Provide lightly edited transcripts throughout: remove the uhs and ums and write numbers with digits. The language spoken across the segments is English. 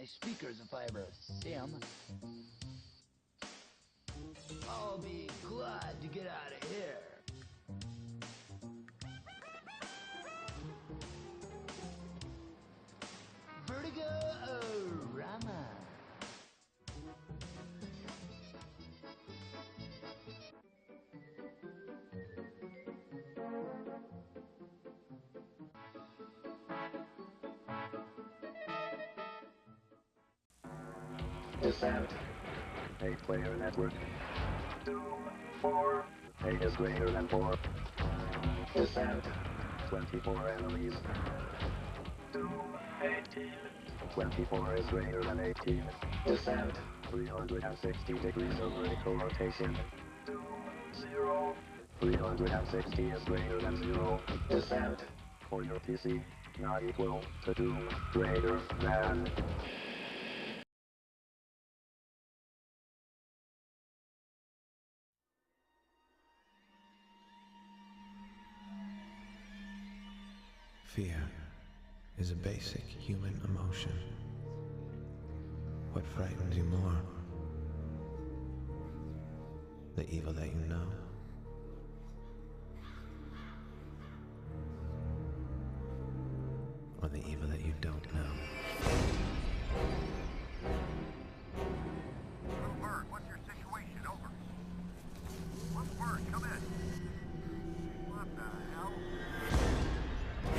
speakers if I ever see them. I'll be glad to get out of here. Vertigo-O-Rama. Descent. 8-player network. 2, 4. 8 is greater than 4. Descent. 24 enemies. 2, 18. 24 is greater than 18. Descent. 360 degrees of vertical rotation. 2, 0. 360 is greater than 0. Descent. For your PC, not equal to 2, greater than. Fear is a basic human emotion. What frightens you more? The evil that you know? Or the evil that you don't know? Little bird, what's your situation? Over. Little bird, come in. What the hell?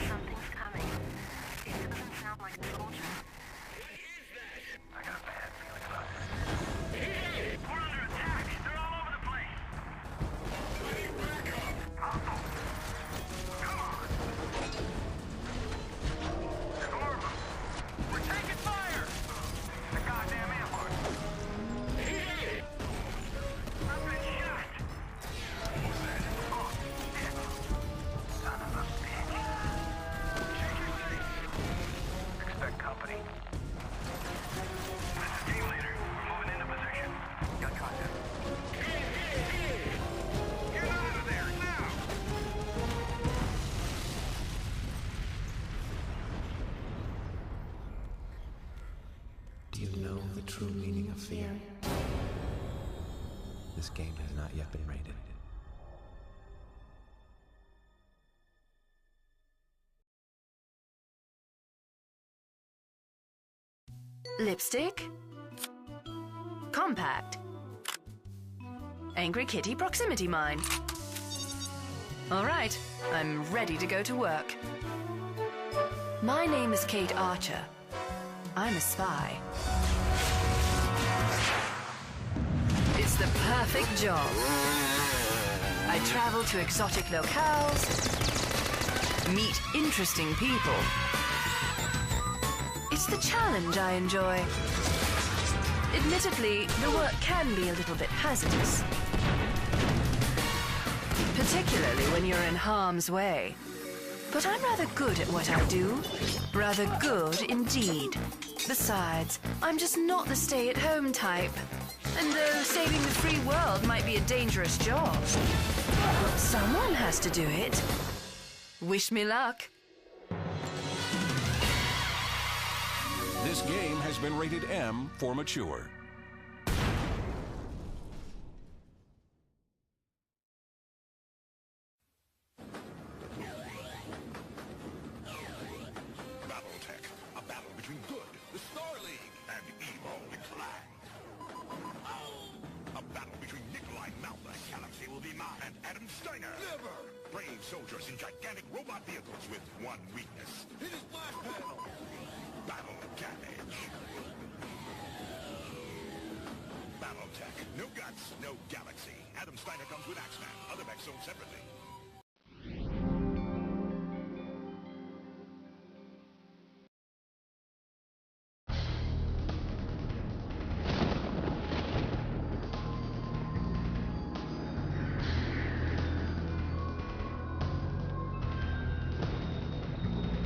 Something's coming. It doesn't sound like a soldier. I got a bad feeling about this. We're under attack. They're all over the place. We need backup. Come on. Storm them. We're taking fire. The goddamn ambush. I've been shot. Who's that? Oh, shit. Son of a bitch. Check your things. Expect company. This is team leader. We're moving into position. Got contact. Get out of there, now! Do you know the true meaning of fear? This game has not yet been rated. Lipstick? Compact. Angry Kitty proximity mine. All right, I'm ready to go to work. My name is Kate Archer. I'm a spy. It's the perfect job. I travel to exotic locales, meet interesting people. It's the challenge I enjoy. Admittedly, the work can be a little bit hazardous. Particularly when you're in harm's way. But I'm rather good at what I do. Rather good indeed. Besides, I'm just not the stay-at-home type. And though saving the free world might be a dangerous job, someone has to do it. Wish me luck. This game has been rated M for mature. Battletech, a battle between good, the Star League, and evil, the Clan. A battle between Nikolai Malta, the galaxy will be mine, and Adam Steiner. Never! Brave soldiers in gigantic robot vehicles with one weakness. Hit his blast panel! Battle damage. Battletech, no guts, no galaxy. Adam Steiner comes with Axeman, other mechs sold separately.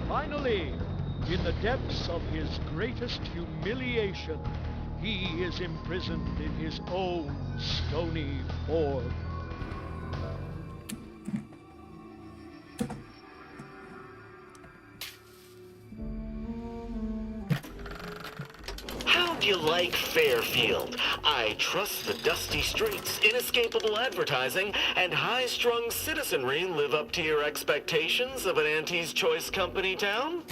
Finally, in the depths of his greatest humiliation, he is imprisoned in his own stony form. Don't you like Fairfield? I trust the dusty streets, inescapable advertising, and high-strung citizenry live up to your expectations of an Auntie's Choice Company town?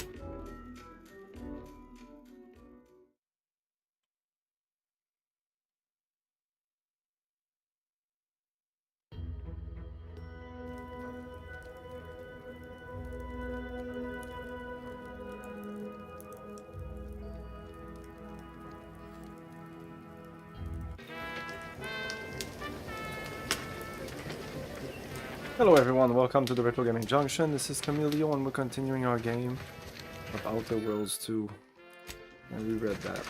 Hello everyone, welcome to the Retro Gaming Junction. This is Camilio and we're continuing our game of Outer Worlds 2. And we read that.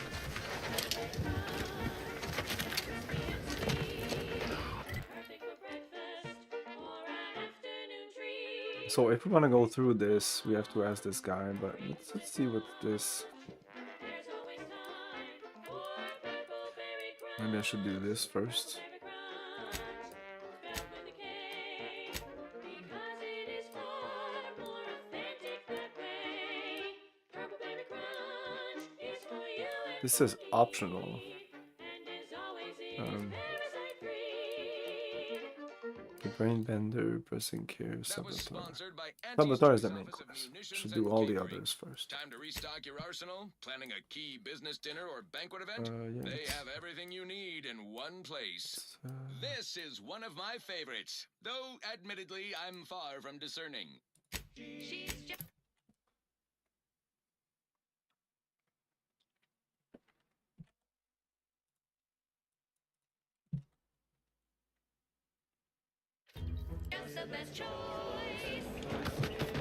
So if we want to go through this, we have to ask this guy, but let's see what this... Maybe I should do this first. This says optional. The Brain Bender, Pressing Care, Saboteur. Saboteur is the main course. Should do all the others first. Time to restock your arsenal? Planning a key business dinner or banquet event? Yeah, they have everything you need in one place. This is one of my favorites, though admittedly I'm far from discerning. Just the best choice.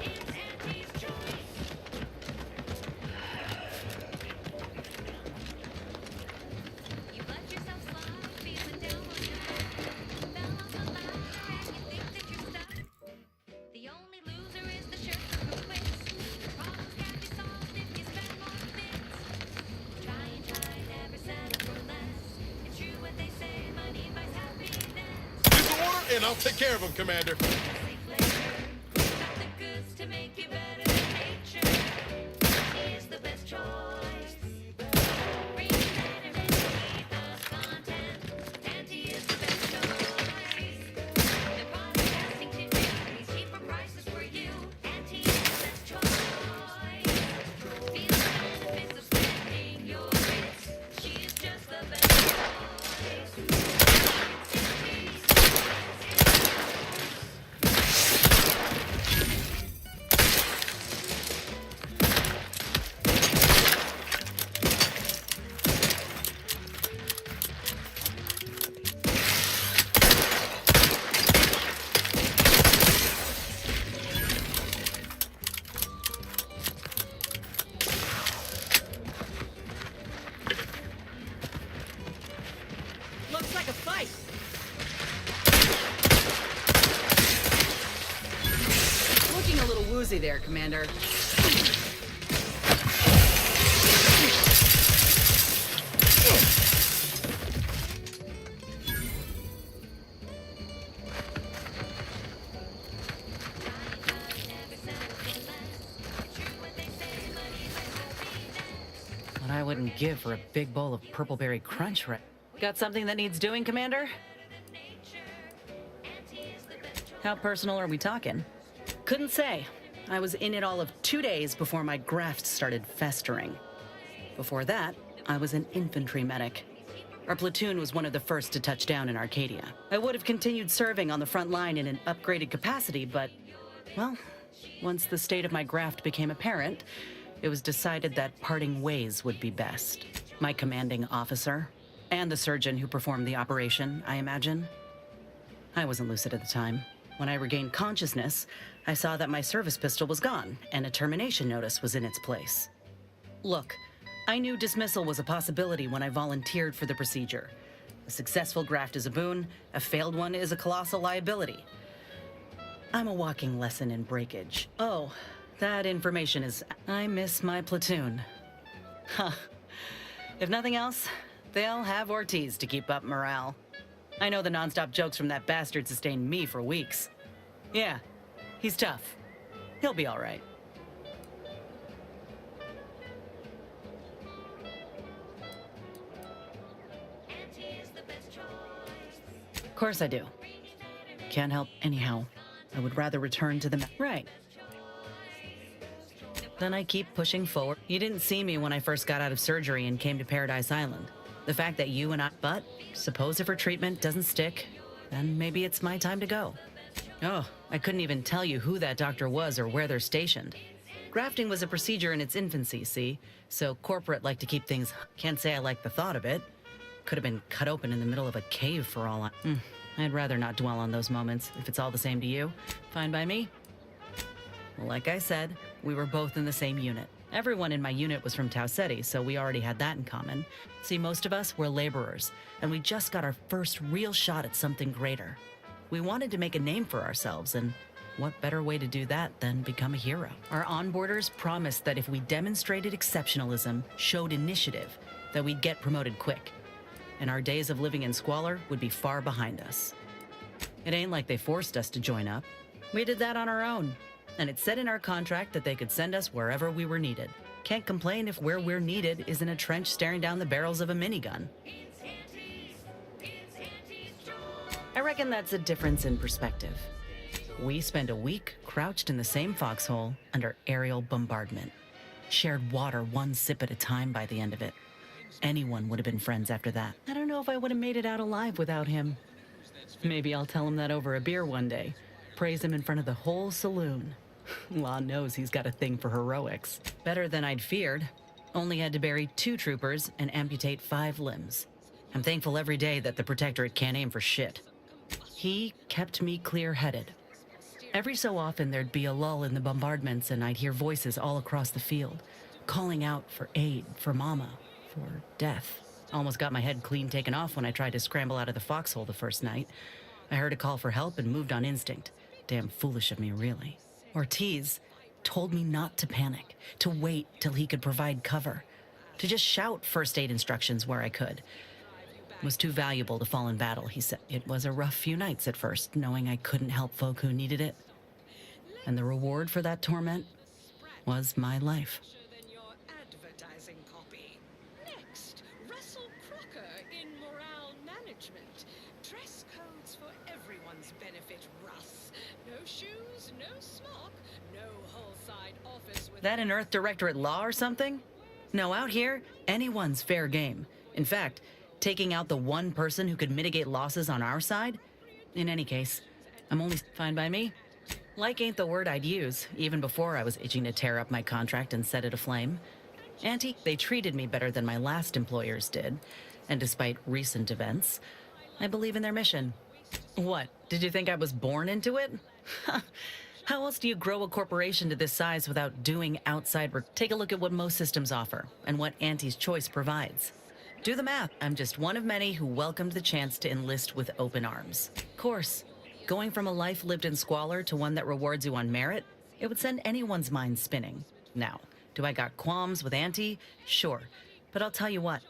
It's Auntie's Choice. You let yourself slide, feeling down on your luck. Fell off the line, and you think that you're stuck. The only loser is the shirt who quits. Problems can't be solved if you spend more bits. Try and try, never settle for less. It's true what they say, money buys happiness. And I'll take care of him, Commander. Looks like a fight. Looking a little woozy there, Commander. What I wouldn't give for a big bowl of purpleberry crunch right. Got something that needs doing, Commander? How personal are we talking? Couldn't say. I was in it all of 2 days before my graft started festering. Before that, I was an infantry medic. Our platoon was one of the first to touch down in Arcadia. I would have continued serving on the front line in an upgraded capacity, but, well, once the state of my graft became apparent, it was decided that parting ways would be best. My commanding officer, and the surgeon who performed the operation, I imagine. I wasn't lucid at the time. When I regained consciousness, I saw that my service pistol was gone, and a termination notice was in its place. Look, I knew dismissal was a possibility when I volunteered for the procedure. A successful graft is a boon, a failed one is a colossal liability. I'm a walking lesson in breakage. Oh, that information is... I miss my platoon. Huh. If nothing else, they'll have Ortiz to keep up morale. I know the nonstop jokes from that bastard sustained me for weeks. Yeah, he's tough. He'll be all right. course I do. Can't help anyhow. I would rather return to the right. Then I keep pushing forward. You didn't see me when I first got out of surgery and came to Paradise Island. The fact that you and I... But suppose if her treatment doesn't stick, then maybe it's my time to go. Oh, I couldn't even tell you who that doctor was or where they're stationed. Grafting was a procedure in its infancy, see? So corporate like to keep things... Can't say I like the thought of it. Could have been cut open in the middle of a cave for all I... I'd rather not dwell on those moments. If it's all the same to you, fine by me. Like I said, we were both in the same unit. Everyone in my unit was from Tau Ceti, so we already had that in common. See, most of us were laborers, and we just got our first real shot at something greater. We wanted to make a name for ourselves, and what better way to do that than become a hero? Our onboarders promised that if we demonstrated exceptionalism, showed initiative, that we'd get promoted quick. And our days of living in squalor would be far behind us. It ain't like they forced us to join up. We did that on our own. And it said in our contract that they could send us wherever we were needed. Can't complain if where we're needed is in a trench staring down the barrels of a minigun. I reckon that's a difference in perspective. We spent a week crouched in the same foxhole under aerial bombardment. Shared water one sip at a time by the end of it. Anyone would have been friends after that. I don't know if I would have made it out alive without him. Maybe I'll tell him that over a beer one day. Praise him in front of the whole saloon. Law knows he's got a thing for heroics. Better than I'd feared. Only had to bury 2 troopers and amputate 5 limbs. I'm thankful every day that the Protectorate can't aim for shit. He kept me clear-headed. Every so often there'd be a lull in the bombardments and I'd hear voices all across the field, calling out for aid, for mama, for death. Almost got my head clean taken off when I tried to scramble out of the foxhole the first night. I heard a call for help and moved on instinct. Damn foolish of me, really. Ortiz told me not to panic, to wait till he could provide cover, to just shout first aid instructions where I could. It was too valuable to fall in battle, he said. It was a rough few nights at first, knowing I couldn't help folk who needed it. And the reward for that torment was my life. That an Earth Director at law or something? No, out here, anyone's fair game. In fact, taking out the one person who could mitigate losses on our side? In any case, I'm only fine by me. Like ain't the word I'd use, even before I was itching to tear up my contract and set it aflame. Auntie, they treated me better than my last employers did. And despite recent events, I believe in their mission. What, did you think I was born into it? How else do you grow a corporation to this size without doing outside work? Take a look at what most systems offer and what Auntie's Choice provides. Do the math. I'm just one of many who welcomed the chance to enlist with open arms. Of course, going from a life lived in squalor to one that rewards you on merit, it would send anyone's mind spinning. Now, do I got qualms with Auntie? Sure. But I'll tell you what,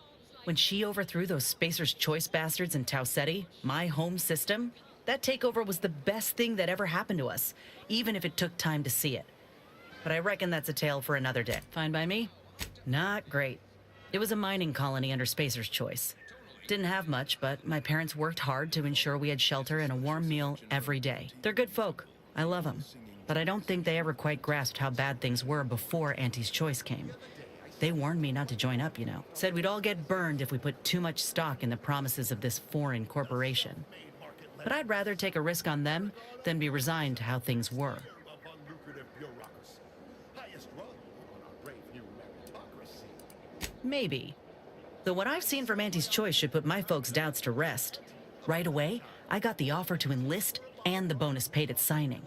when she overthrew those Spacer's Choice bastards in Tau Ceti, my home system, that takeover was the best thing that ever happened to us, even if it took time to see it. But I reckon that's a tale for another day. Fine by me? Not great. It was a mining colony under Spacer's Choice. Didn't have much, but my parents worked hard to ensure we had shelter and a warm meal every day. They're good folk. I love them. But I don't think they ever quite grasped how bad things were before Auntie's Choice came. They warned me not to join up, you know. Said we'd all get burned if we put too much stock in the promises of this foreign corporation. But I'd rather take a risk on them than be resigned to how things were. Maybe. Though what I've seen from Auntie's Choice should put my folks' doubts to rest. Right away, I got the offer to enlist and the bonus paid at signing.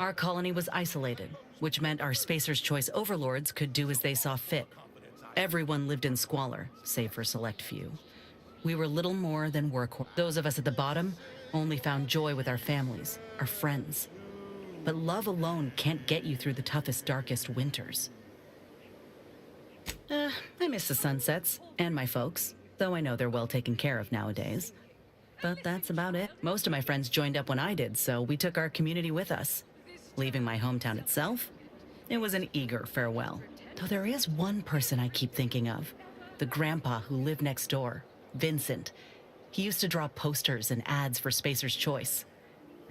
Our colony was isolated, which meant our Spacer's Choice overlords could do as they saw fit. Everyone lived in squalor, save for a select few. We were little more than work. Those of us at the bottom only found joy with our families, our friends. But love alone can't get you through the toughest, darkest winters. I miss the sunsets and my folks, though I know they're well taken care of nowadays. But that's about it. Most of my friends joined up when I did, so we took our community with us. Leaving my hometown itself, it was an eager farewell. Though there is one person I keep thinking of, the grandpa who lived next door. Vincent. He used to draw posters and ads for Spacer's Choice.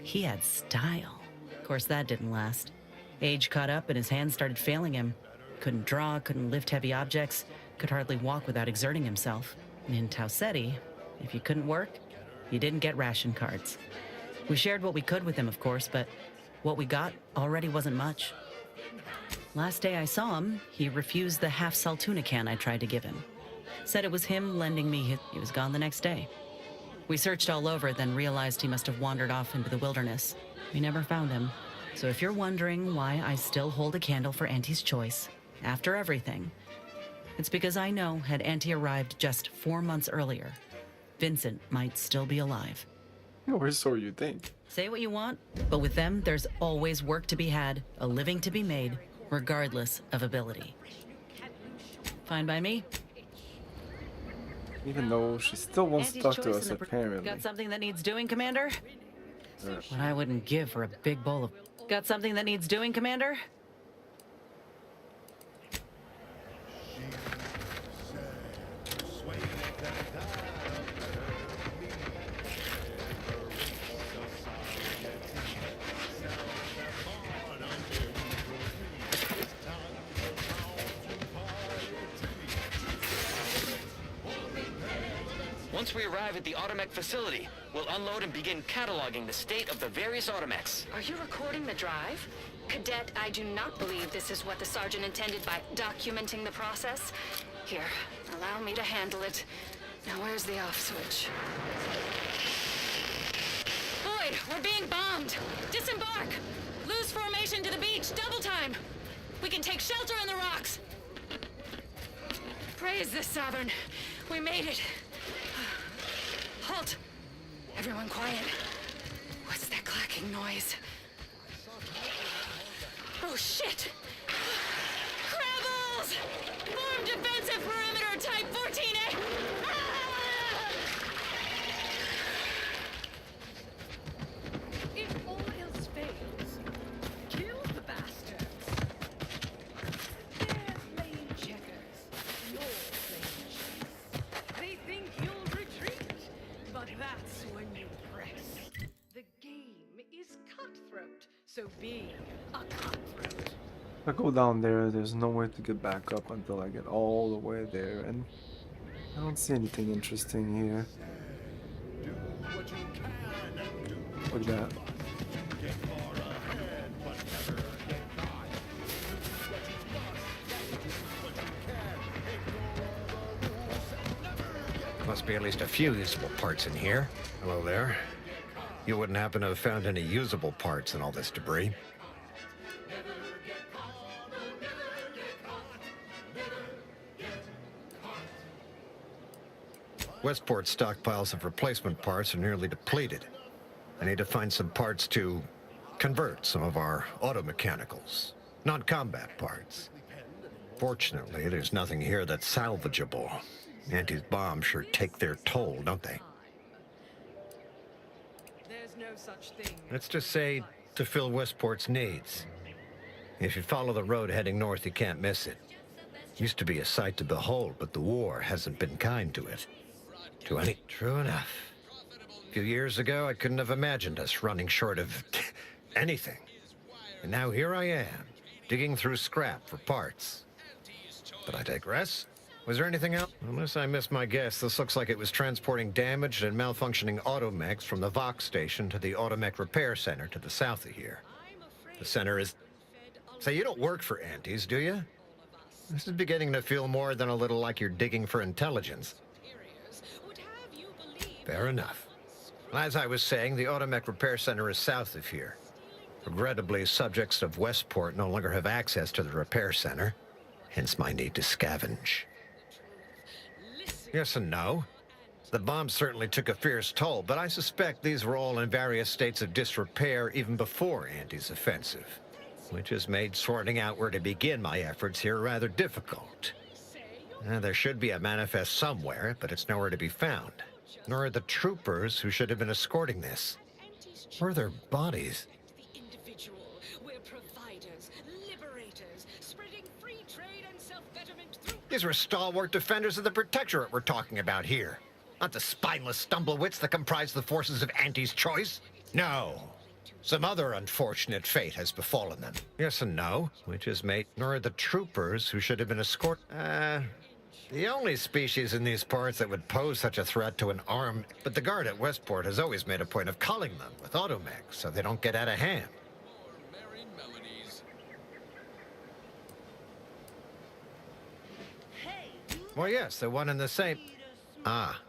He had style. Of course, that didn't last. Age caught up and his hands started failing him. Couldn't draw, couldn't lift heavy objects, could hardly walk without exerting himself. And in Tau Ceti, if you couldn't work, you didn't get ration cards. We shared what we could with him, of course, but what we got already wasn't much. Last day I saw him, he refused the half Saltuna can I tried to give him. Said it was him lending me he was gone the next day. We searched all over, then realized he must have wandered off into the wilderness. We never found him. So if you're wondering why I still hold a candle for Auntie's Choice, after everything, it's because I know had Auntie arrived just 4 months earlier, Vincent might still be alive. Or so you think. Say what you want, but with them, there's always work to be had, a living to be made, regardless of ability. Fine by me. Even though she still won't Auntie's talk to choice us, in the apparently. Got something that needs doing, Commander? What I wouldn't give for a big bowl of... Got something that needs doing, Commander? Once we arrive at the Automech facility, we'll unload and begin cataloging the state of the various Automechs. Are you recording the drive? Cadet, I do not believe this is what the sergeant intended by documenting the process. Here, allow me to handle it. Now where's the off switch? Boyd, we're being bombed! Disembark! Lose formation to the beach, double time! We can take shelter in the rocks! Praise the Sovereign! We made it! Halt! Everyone quiet. What's that clacking noise? Oh, shit! Crabbles! Form defensive perimeter type 14A! If all else fails, kill the bastards. They're playing checkers. You're playing chess. They think you'll retreat, but that's when you press. The game is cutthroat, so be a cutthroat. If I go down there, there's no way to get back up until I get all the way there, and I don't see anything interesting here. Look at that. Must be at least a few usable parts in here. Hello there. You wouldn't happen to have found any usable parts in all this debris? Westport's stockpiles of replacement parts are nearly depleted. I need to find some parts to convert some of our automechanicals, non-combat parts. Fortunately, there's nothing here that's salvageable. Auntie's bombs sure take their toll, don't they? There's no such thing. Let's just say to fill Westport's needs. If you follow the road heading north, you can't miss it. Used to be a sight to behold, but the war hasn't been kind to it. To any... True enough. A few years ago, I couldn't have imagined us running short of anything. And now here I am, digging through scrap for parts. But I digress. Was there anything else? Unless I missed my guess, this looks like it was transporting damaged and malfunctioning automechs from the Vox station to the Automech Repair Center to the south of here. The center is... Say, you don't work for Auntie's, do you? This is beginning to feel more than a little like you're digging for intelligence. Fair enough. As I was saying, the Automech Repair Center is south of here. Regrettably, subjects of Westport no longer have access to the repair center, hence my need to scavenge. Yes and no. The bombs certainly took a fierce toll, but I suspect these were all in various states of disrepair even before Auntie's offensive, which has made sorting out where to begin my efforts here rather difficult. There should be a manifest somewhere, but it's nowhere to be found. Nor are the troopers who should have been escorting this. Where are their bodies? These were stalwart defenders of the Protectorate we're talking about here. Not the spineless stumblewits that comprise the forces of Auntie's choice. No. Some other unfortunate fate has befallen them. Yes and no, which is mate, nor the troopers who should have been escorted. The only species in these parts that would pose such a threat to an armed... But the guard at Westport has always made a point of culling them with automechs so they don't get out of hand. Well, yes, they're one and the same. Ah,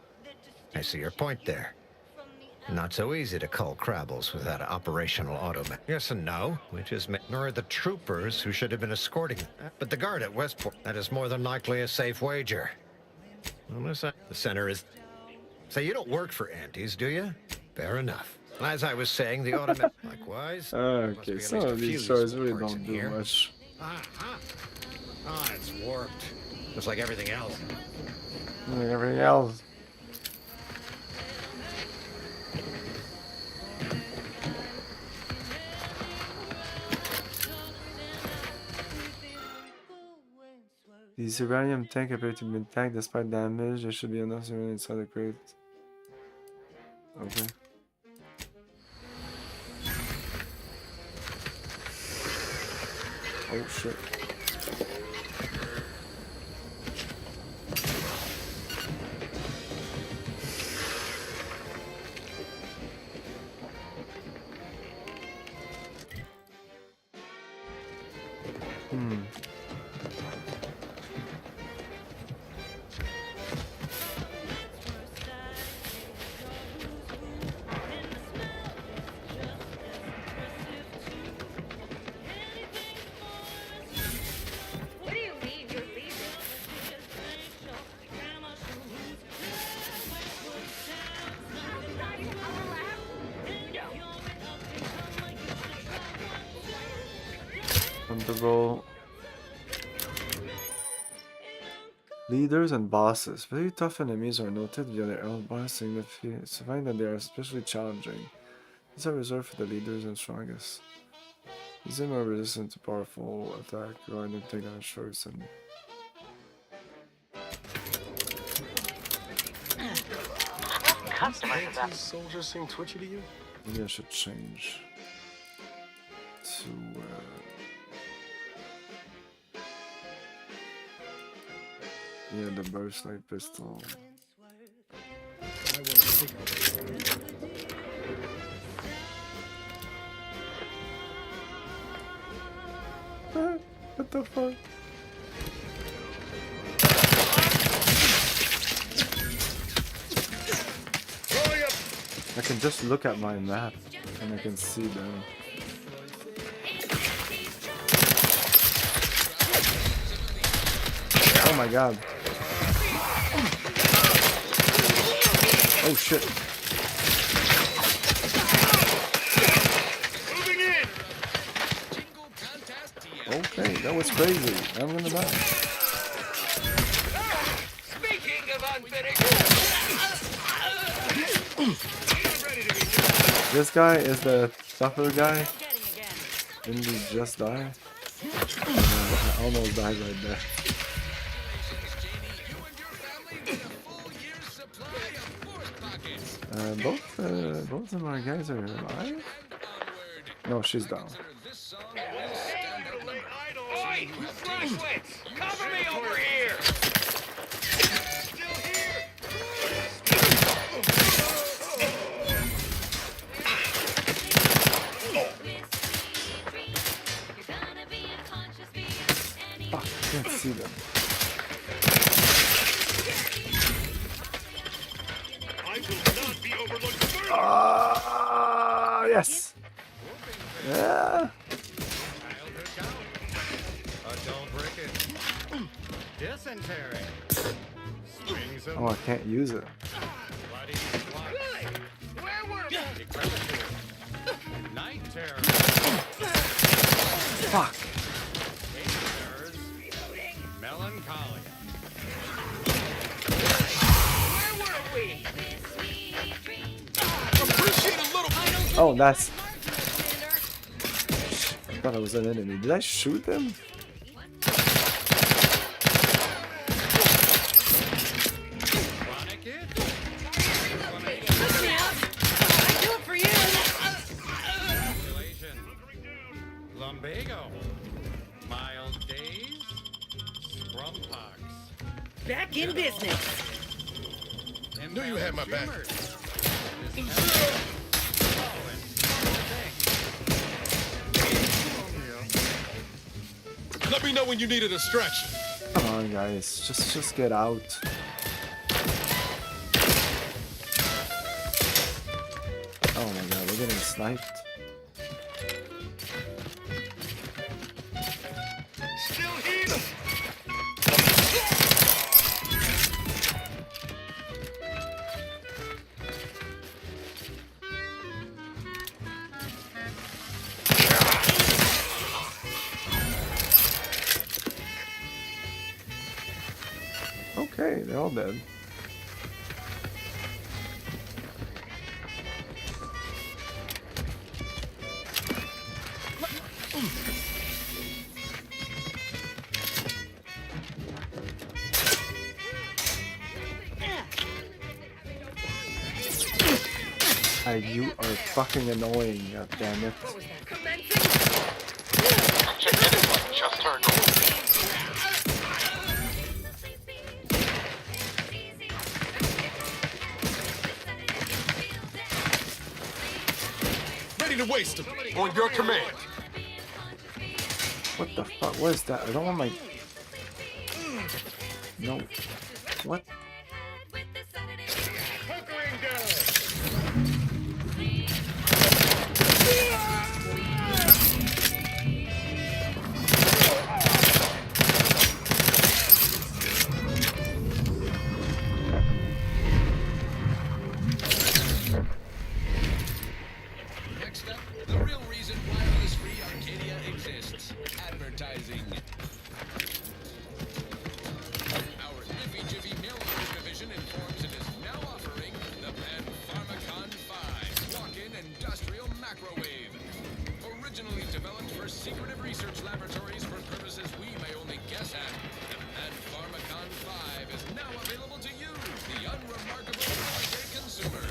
I see your point there. Not so easy to cull Crabbles without an operational automech. Yes and no, which is... Nor the troopers who should have been escorting them. But the guard at Westport, that is more than likely a safe wager. Unless the center is... So you don't work for Auntie's, do you? Fair enough. As I was saying, the automech... Likewise. Okay, some of these shows really don't do here. much. It's warped. Just like everything else. Like everything else. The Uranium tank appeared to be intact despite damage. There should be enough uranium inside the crate. Okay. Oh shit. What do you mean you're leaving? Comfortable. Leaders and bosses. Very tough enemies are noted via their health bar, signifying that they are especially challenging. These are reserved for the leaders and strongest. These are more resistant to powerful attack, regarding take damage first and These soldiers seem twitchy to you? maybe I should change to yeah, the burst light pistol. What the fuck? I can just look at my map and I can see them. Oh my god. Oh shit. Okay, that was crazy. I'm gonna die. Speaking of unfinished. This guy is the tougher guy. Didn't he just die? I almost died right there. Both of my guys are alive? No, she's down. Oi! Flashlights! Cover me over here! Fuck, I can't see them. Yes! Yeah! Don't break it. Dysentery. Oh, I can't use it. Where were we? Night terror. Fuck! Melancholia. Where were we? Oh, that's... I thought I was an enemy. Did I shoot them? Back in business. Knew you had my back. Let me know when you need a distraction. Come on, guys, just get out. Oh my god, we're getting sniped. Still here. Okay, they're all dead. You are fucking annoying, god damn it. Just turned ready to waste them. On your command. What the fuck? What is that? I don't want my... No. What? Next up, the real reason wireless-free Arcadia exists. Advertising. Our Iffy Jiffy Mail-Order division informs it is now offering the Pan-Pharmacon 5 walk-in industrial macrowave. Originally developed for secretive research laboratories for purposes we may only guess at, the Pan-Pharmacon 5 is now available to you, the unremarkable everyday consumer.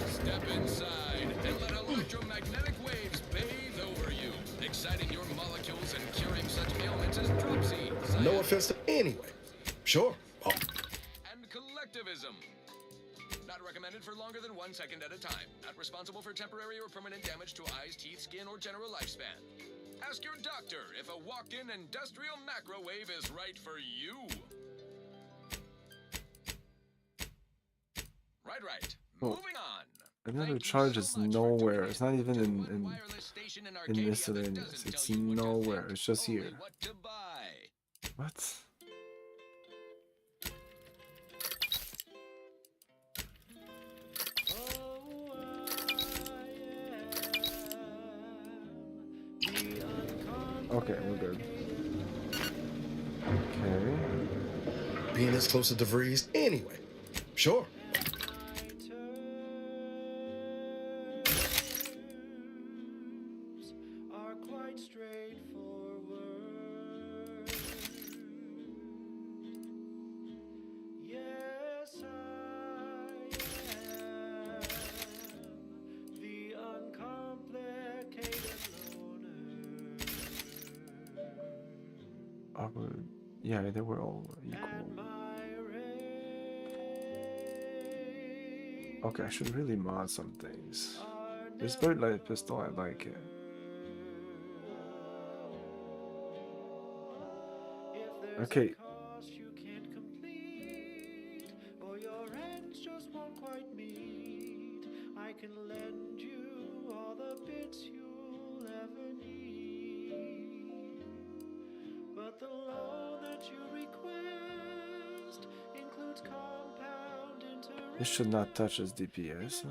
Step inside and let electromagnetic waves bathe over you, exciting your molecules and curing such ailments as dropsy, No offense to anyway. Sure. Oh. and collectivism. Not recommended for longer than 1 second at a time. Not responsible for temporary or permanent damage to eyes, teeth, skin, or general lifespan. Ask your doctor if a walk-in industrial macrowave is right for you. Right. Oh. Moving on. Another charge is nowhere. It's not even in miscellaneous. It's nowhere. It's just here. What? Okay, we're good. Okay. Being this close to DeVries anyway. Sure. Are quite straightforward. Yes, I am the uncomplicated loner. Yeah, they were all equal. Okay, I should really mod some things. This birdlight pistol, I like it. Okay. Or your ends just won't quite meet. I can lend you all the bits you'll ever need. But the loan that you request includes compound interest. This should not touch his DPS. Huh?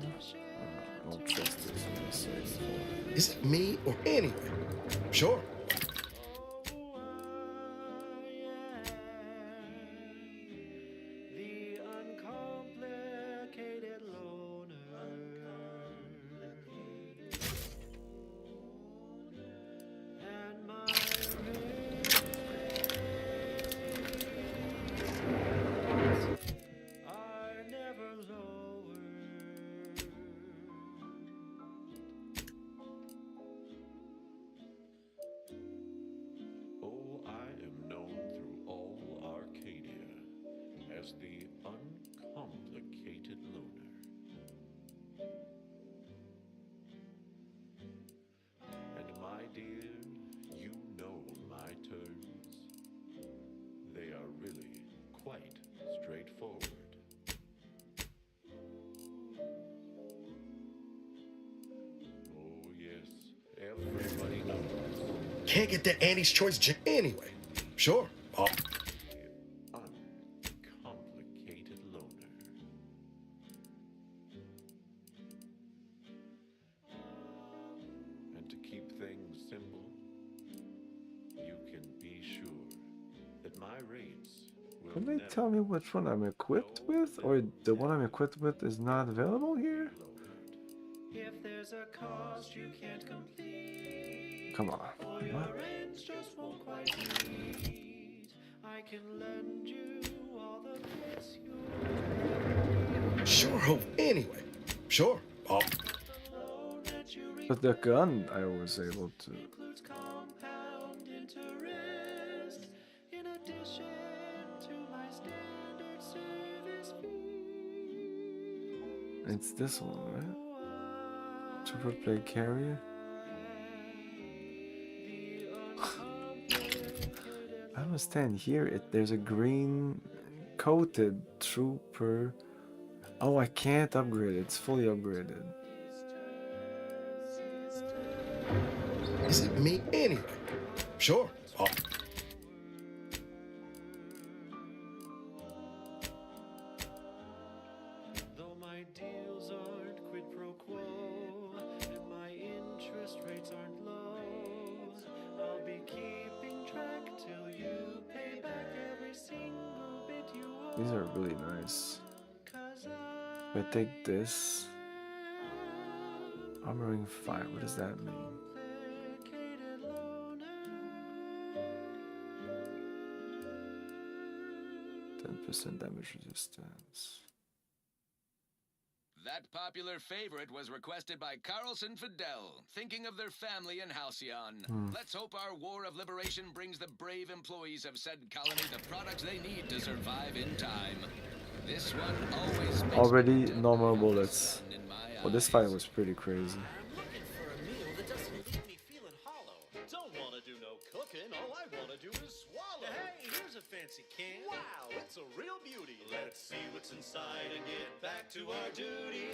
I don't trust this. Is it me or anyway? Sure. The uncomplicated loner. And my rays are never lowered. as the uncomplicated loner. And my dear, you know my terms. They are really quite straightforward. Oh yes, everybody knows. Can't get that Andy's Choice anyway. Sure. Oh. Uncomplicated loner. And to keep things simple, you can be sure that my rates will Can they never tell me which one I'm equipped with? Or the one I'm equipped with is not available here? If there's a cost you can't complete, Come on. or your What? ends just won't quite meet, I can lend you all the bits you Sure, hope. Anyway. Sure. Oh. But the gun I was able to. includes compound interest, in addition to my standard service fee. It's this one, right? Super play carrier. I understand here there's a green coated trooper. Oh, I can't upgrade it. It's fully upgraded. Is it me anyway? Sure. Oh. Though my deals aren't quid pro quo, and my interest rates aren't low, I'll be keeping track till you pay back every single bit you owe. These are really nice. If I take this, armoring 5, what does that mean? 10% damage resistance. That popular favorite was requested by Carlson Fidel, thinking of their family in Halcyon. Let's hope our war of liberation brings the brave employees of said colony the products they need to survive in time. This one always makes Already no more bullets. Well, this fight was pretty crazy. Looking for a meal that doesn't leave me feeling hollow. Don't want to do no cooking, all I want to do is swallow. Hey, here's a fancy can. Wow, it's a real beauty. Let's see what's inside and get back to our duty.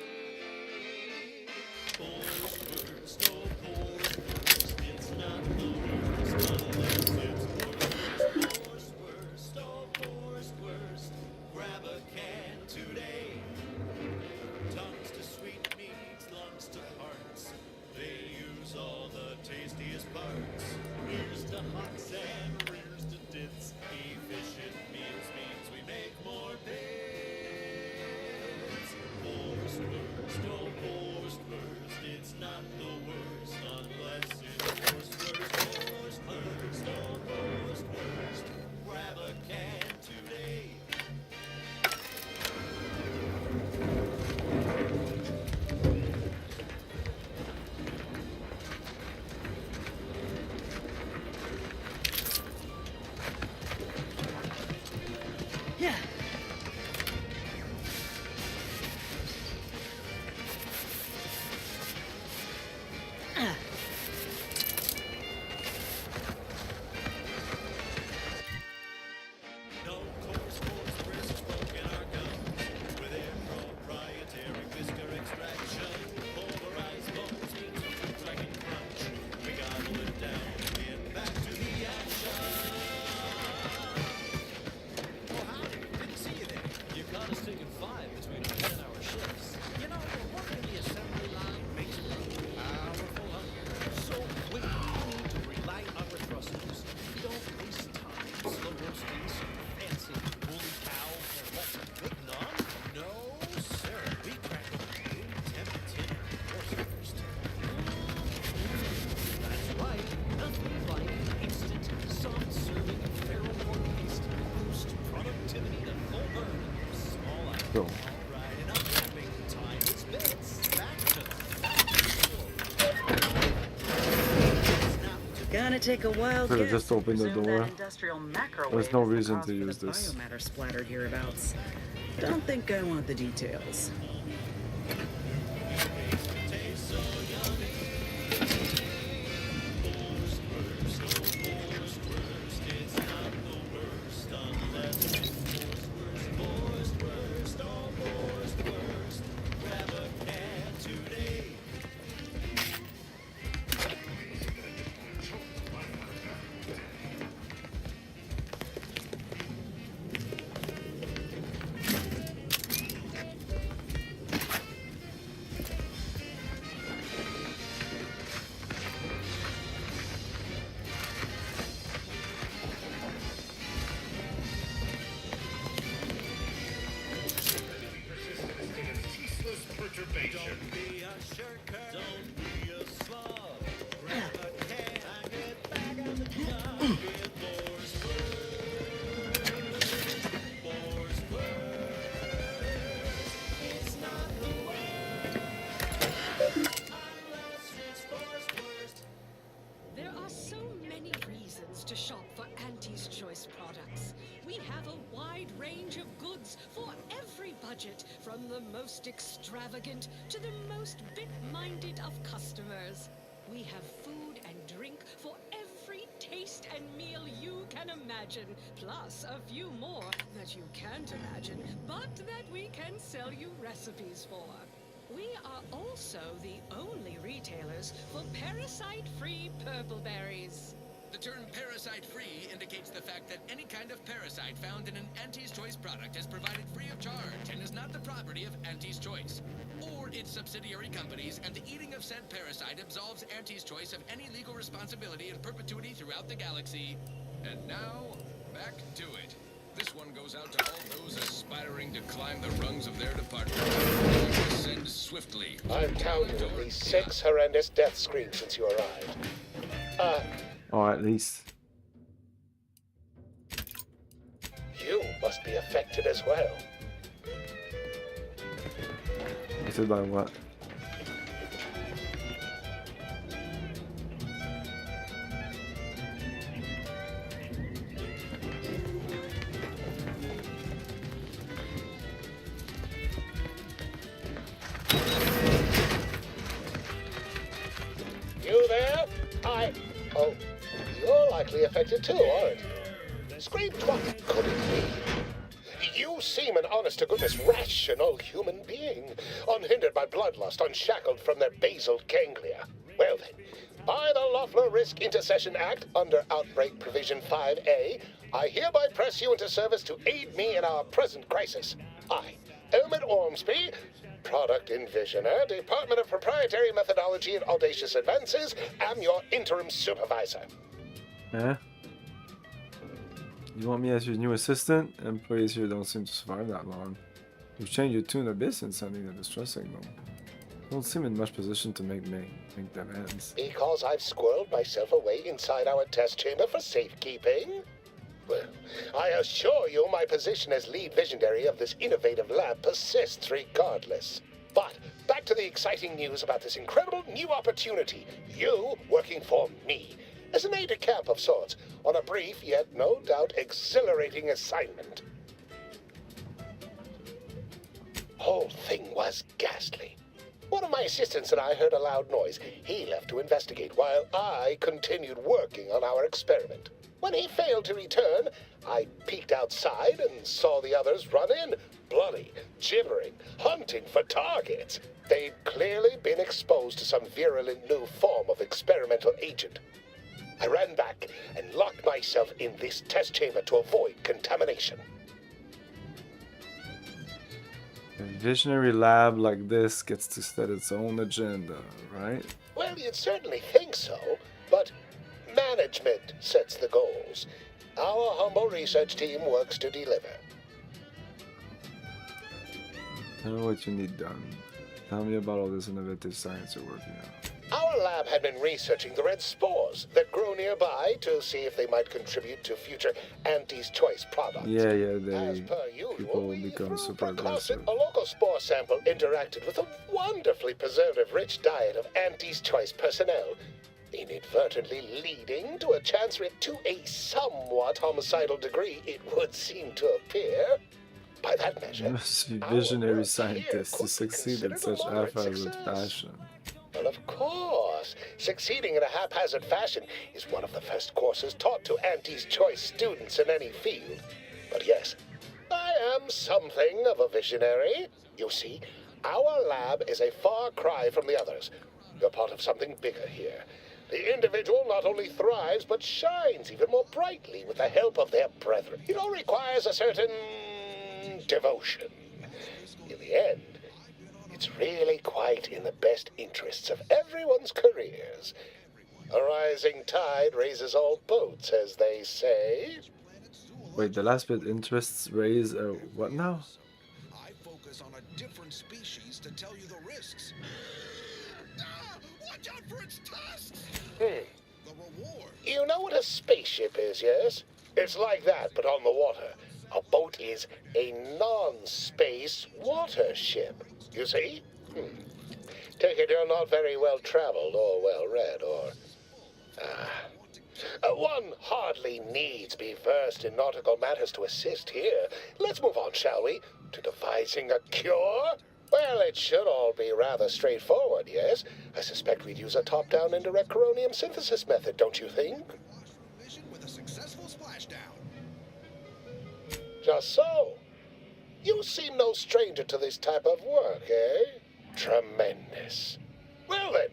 Worst, oh, worst, it's not the worst unless it's worst. Worst, oh, worst, grab a can today. Tongues to sweet meats, lungs to hearts. They use all the tastiest parts. Rears to hots and rears to dits. Efficient meals means we make more bits. Worst, oh, worst, it's not the worst unless it's worst, oh, worst, grab a can today. Yeah. No coarse risks broken our gums with their proprietary whisker extraction. Pulverized bones means we dragon crunch. We gobble it down and get back to the action. Oh, howdy. Didn't see you there. You caught us taking 5 between our 10-hour shifts. You know, working the assembly line makes me powerful hunger. So we need to relight our thrusters. We don't waste time slow roasting some fancy woolly cow or what's a big nom? No, sir. We crack a big tempting horse first. That's right. Nothing like instant, soft serving ferrocorn paste. Boost productivity to full burn. Small items. Go. All right, enough yapping. Time is bits. Back to the Gonna gonna take a wild Could have guess just opened the and presume door. that industrial microwave There's no is the reason cause to for use the this. biomatter splattered hereabouts. Don't think I want the details. Don't be a shirker, don't be a slob. Grab a can and get back on the job. Get Boar's It's not the worst unless it's Boar's worst. There are so many reasons to shop for Auntie's Choice products. We have a wide range of goods for every budget, from the most extravagant to the most bit-minded of customers. We have food and drink for every taste and meal you can imagine, plus a few more that you can't imagine, but that we can sell you recipes for. We are also the only retailers for parasite-free purple berries. The term parasite-free indicates the fact that any kind of parasite found in an Auntie's Choice product is provided free of charge and is not the property of Auntie's Choice or its subsidiary companies, and the eating of said parasite absolves Auntie's Choice of any legal responsibility in perpetuity throughout the galaxy. And now, back to it. This one goes out to all those aspiring to climb the rungs of their department. Ascend swiftly. I've counted at least 6 horrendous death screams since you arrived. Or at least. You must be affected as well. Affected by what? You there? Oh, you're likely affected too, aren't you? Scream what could it be? You seem an honest-to-goodness rational human being, unhindered by bloodlust, unshackled from their basal ganglia. Well then, by the Loeffler Risk Intercession Act, under Outbreak Provision 5A, I hereby press you into service to aid me in our present crisis. I, Elman Ormsby, Product Envisioner, Department of Proprietary Methodology and Audacious Advances, am your interim supervisor. Eh? You want me as your new assistant? Employees here don't seem to survive that long. You've changed your tune a bit since sending the distress signal. Don't seem in much position to make demands. Because I've squirreled myself away inside our test chamber for safekeeping? Well, I assure you my position as lead visionary of this innovative lab persists regardless. But back to the exciting news about this incredible new opportunity. You working for me, as an aide-de-camp of sorts, on a brief yet no doubt exhilarating assignment. Whole thing was ghastly. One of my assistants and I heard a loud noise. He left to investigate while I continued working on our experiment. When he failed to return, I peeked outside and saw the others run in, bloody, gibbering, hunting for targets. They'd clearly been exposed to some virulent new form of experimental agent. I ran back and locked myself in this test chamber to avoid contamination. A visionary lab like this gets to set its own agenda, right? Well, you'd certainly think so, but management sets the goals. Our humble research team works to deliver. Tell me what you need done. Tell me about all this innovative science you're working on. Our lab had been researching the red spores that grow nearby to see if they might contribute to future Auntie's Choice products. Yeah, As per usual, people become super aggressive. a local spore sample interacted with a wonderfully preservative-rich diet of Auntie's Choice personnel. inadvertently leading to a chancery to a somewhat homicidal degree, it would seem to appear. By that measure, Must be our visionary work scientists to here could be succeed in considered a such moderate haphazard success. fashion. Well, of course, succeeding in a haphazard fashion is one of the first courses taught to Auntie's choice students in any field. But yes, I am something of a visionary. You see, our lab is a far cry from the others. You're part of something bigger here. The individual not only thrives, but shines even more brightly with the help of their brethren. It all requires a certain devotion. In the end, it's really quite in the best interests of everyone's careers. A rising tide raises all boats, as they say. Wait, the last bit interests raise what now? I focus on a different species to tell you the risks. Watch out for its tusks! The reward. You know what a spaceship is, yes? It's like that, but on the water. A boat is a non-space water ship. You see? Take it you're not very well traveled or well read, or... one hardly needs be versed in nautical matters to assist here. Let's move on, shall we? To devising a cure? Well, it should all be rather straightforward, yes? I suspect we'd use a top-down indirect coronium synthesis method, don't you think? With a successful splashdown. Just so. You seem no stranger to this type of work, eh? Tremendous. Well then,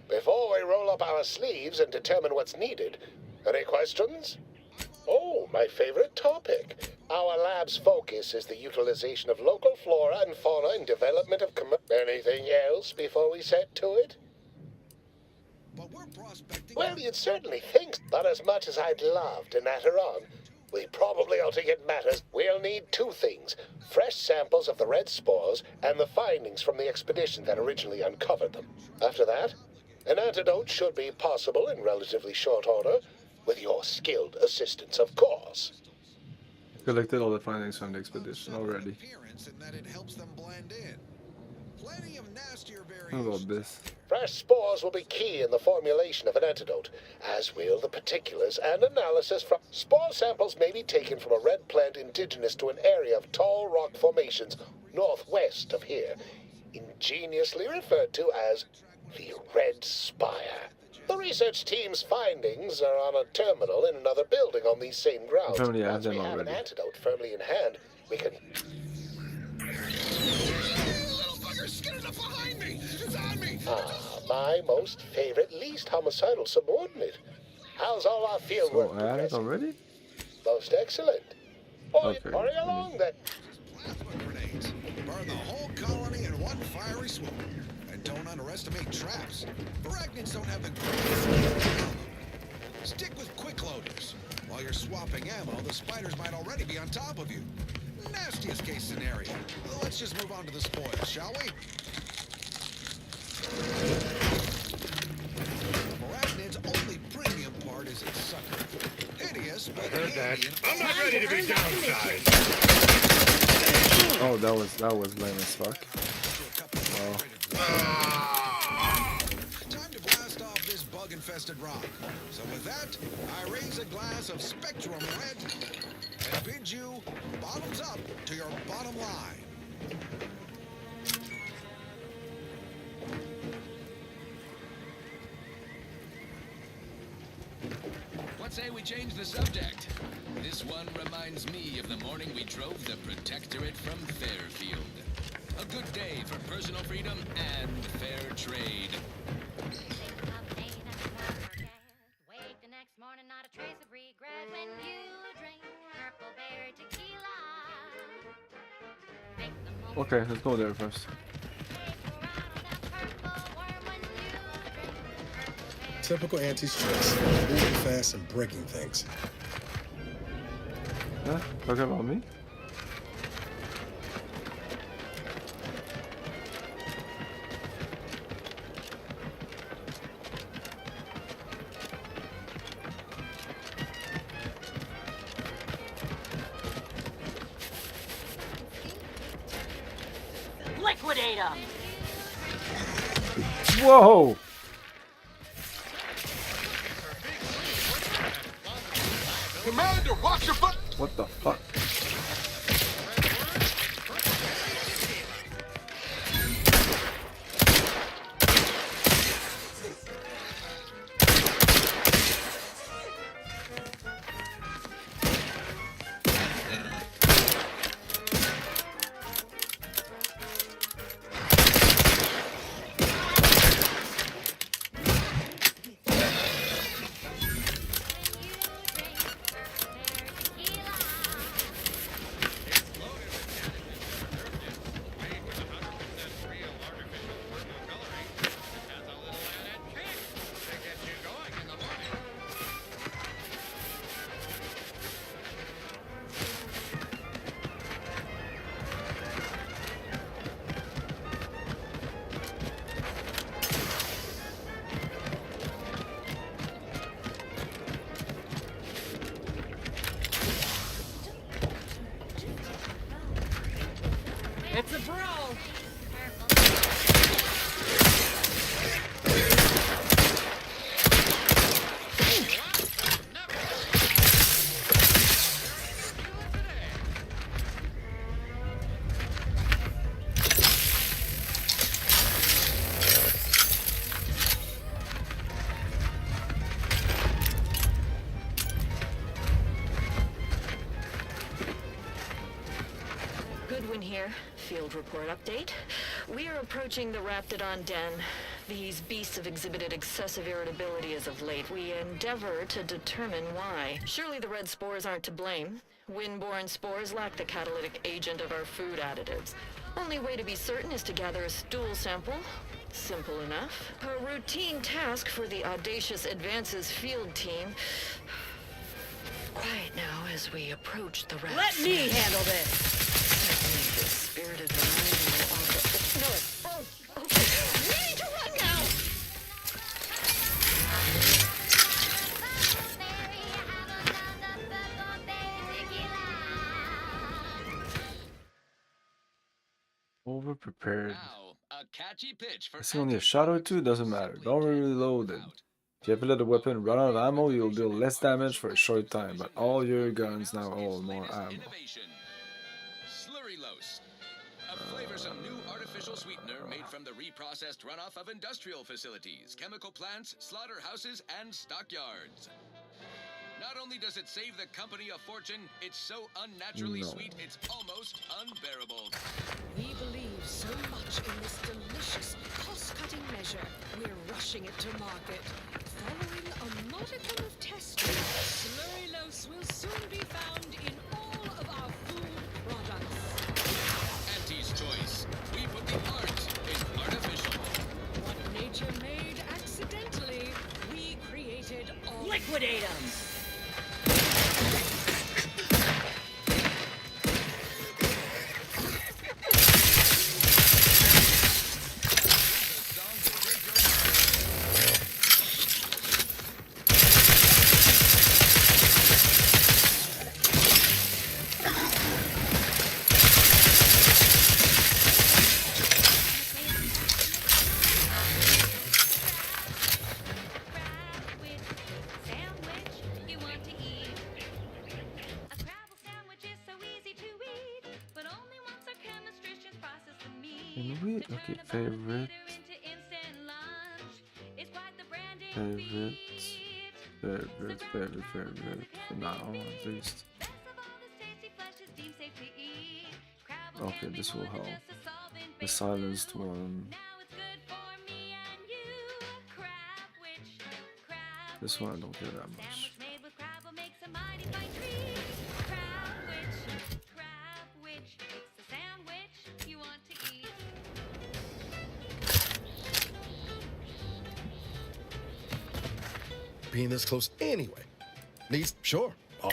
before we roll up our sleeves and determine what's needed, any questions? Oh, my favorite topic. Our lab's focus is the utilization of local flora and fauna in development of anything else before we set to it? Well, you'd certainly think, but as much as I'd love to natter on, we probably ought to get matters. We'll need two things: fresh samples of the red spores and the findings from the expedition that originally uncovered them. After that, an antidote should be possible in relatively short order, with your skilled assistance, of course. Collected all the findings from the expedition already. How about this? Fresh spores will be key in the formulation of an antidote, as will the particulars and analysis from... Spore samples may be taken from a red plant indigenous to an area of tall rock formations northwest of here, ingeniously referred to as the Red Spire. The research team's findings are on a terminal in another building on these same grounds. Apparently I have Once them we have already. an antidote firmly in hand, we can... My most favorite, least homicidal subordinate. How's all our field So work I have it progressing? already? Most excellent. Okay. Hurry along then. Burn the whole colony in one fiery swoop. And don't underestimate traps. Arachnids don't have the greatest. Stick with quick loaders. While you're swapping ammo, the spiders might already be on top of you. Nastiest case scenario. Let's just move on to the spoils, shall we? Arachnid's only premium part is its sucker. Hideous, but heard that. handy. I'm not ready to be downsized. Oh, that was lame as fuck. Wow. Time to blast off this bug-infested rock. So with that, I raise a glass of Spectrum Red and bid you bottoms up to your bottom line. What say we change the subject? This one reminds me of the morning we drove the Protectorate from Fairfield. A good day for personal freedom and fair trade. Wake the next morning, not a trace of regret when you drink purple berry tequila. Make the moment Okay, let's go there first. Typical Auntie's choice. Moving fast and breaking things. Huh? Talking about me? Liquidate them! Whoa! Commander, watch your foot! What the fuck? It's a brawl! Goodwin here. Field report update. We are approaching the Raptidon den. These beasts have exhibited excessive irritability as of late. We endeavor to determine why. Surely the red spores aren't to blame. Wind-borne spores lack the catalytic agent of our food additives. Only way to be certain is to gather a stool sample. Simple enough. A routine task for the Audacious Advances field team. Quiet now as we approach the rats. Let me handle this! Spirited removal of no, okay. We need to run now! Over prepared. Now, a catchy pitch for I see only a shot or two, doesn't matter. Don't reload it. If you ever let a weapon run out of ammo, you'll deal less damage for a short time, but all your guns now hold more ammo. Slurrylose, a flavorsome new artificial sweetener made from the reprocessed runoff of industrial facilities, chemical plants, slaughterhouses, and stockyards. Not only does it save the company a fortune, it's so unnaturally sweet it's almost unbearable. We believe so much in this delicious, cost-cutting measure, we're rushing it to market. Following a modicum of testing, Slurrylose will soon be found in all of our food products. Auntie's Choice. We put the art in artificial. What nature made accidentally, we created all. Liquidate them! Can we okay, favorite for now at least. Okay, this will help. The silenced one. This one I don't care that much. Being this close anyway. These, sure. Oh.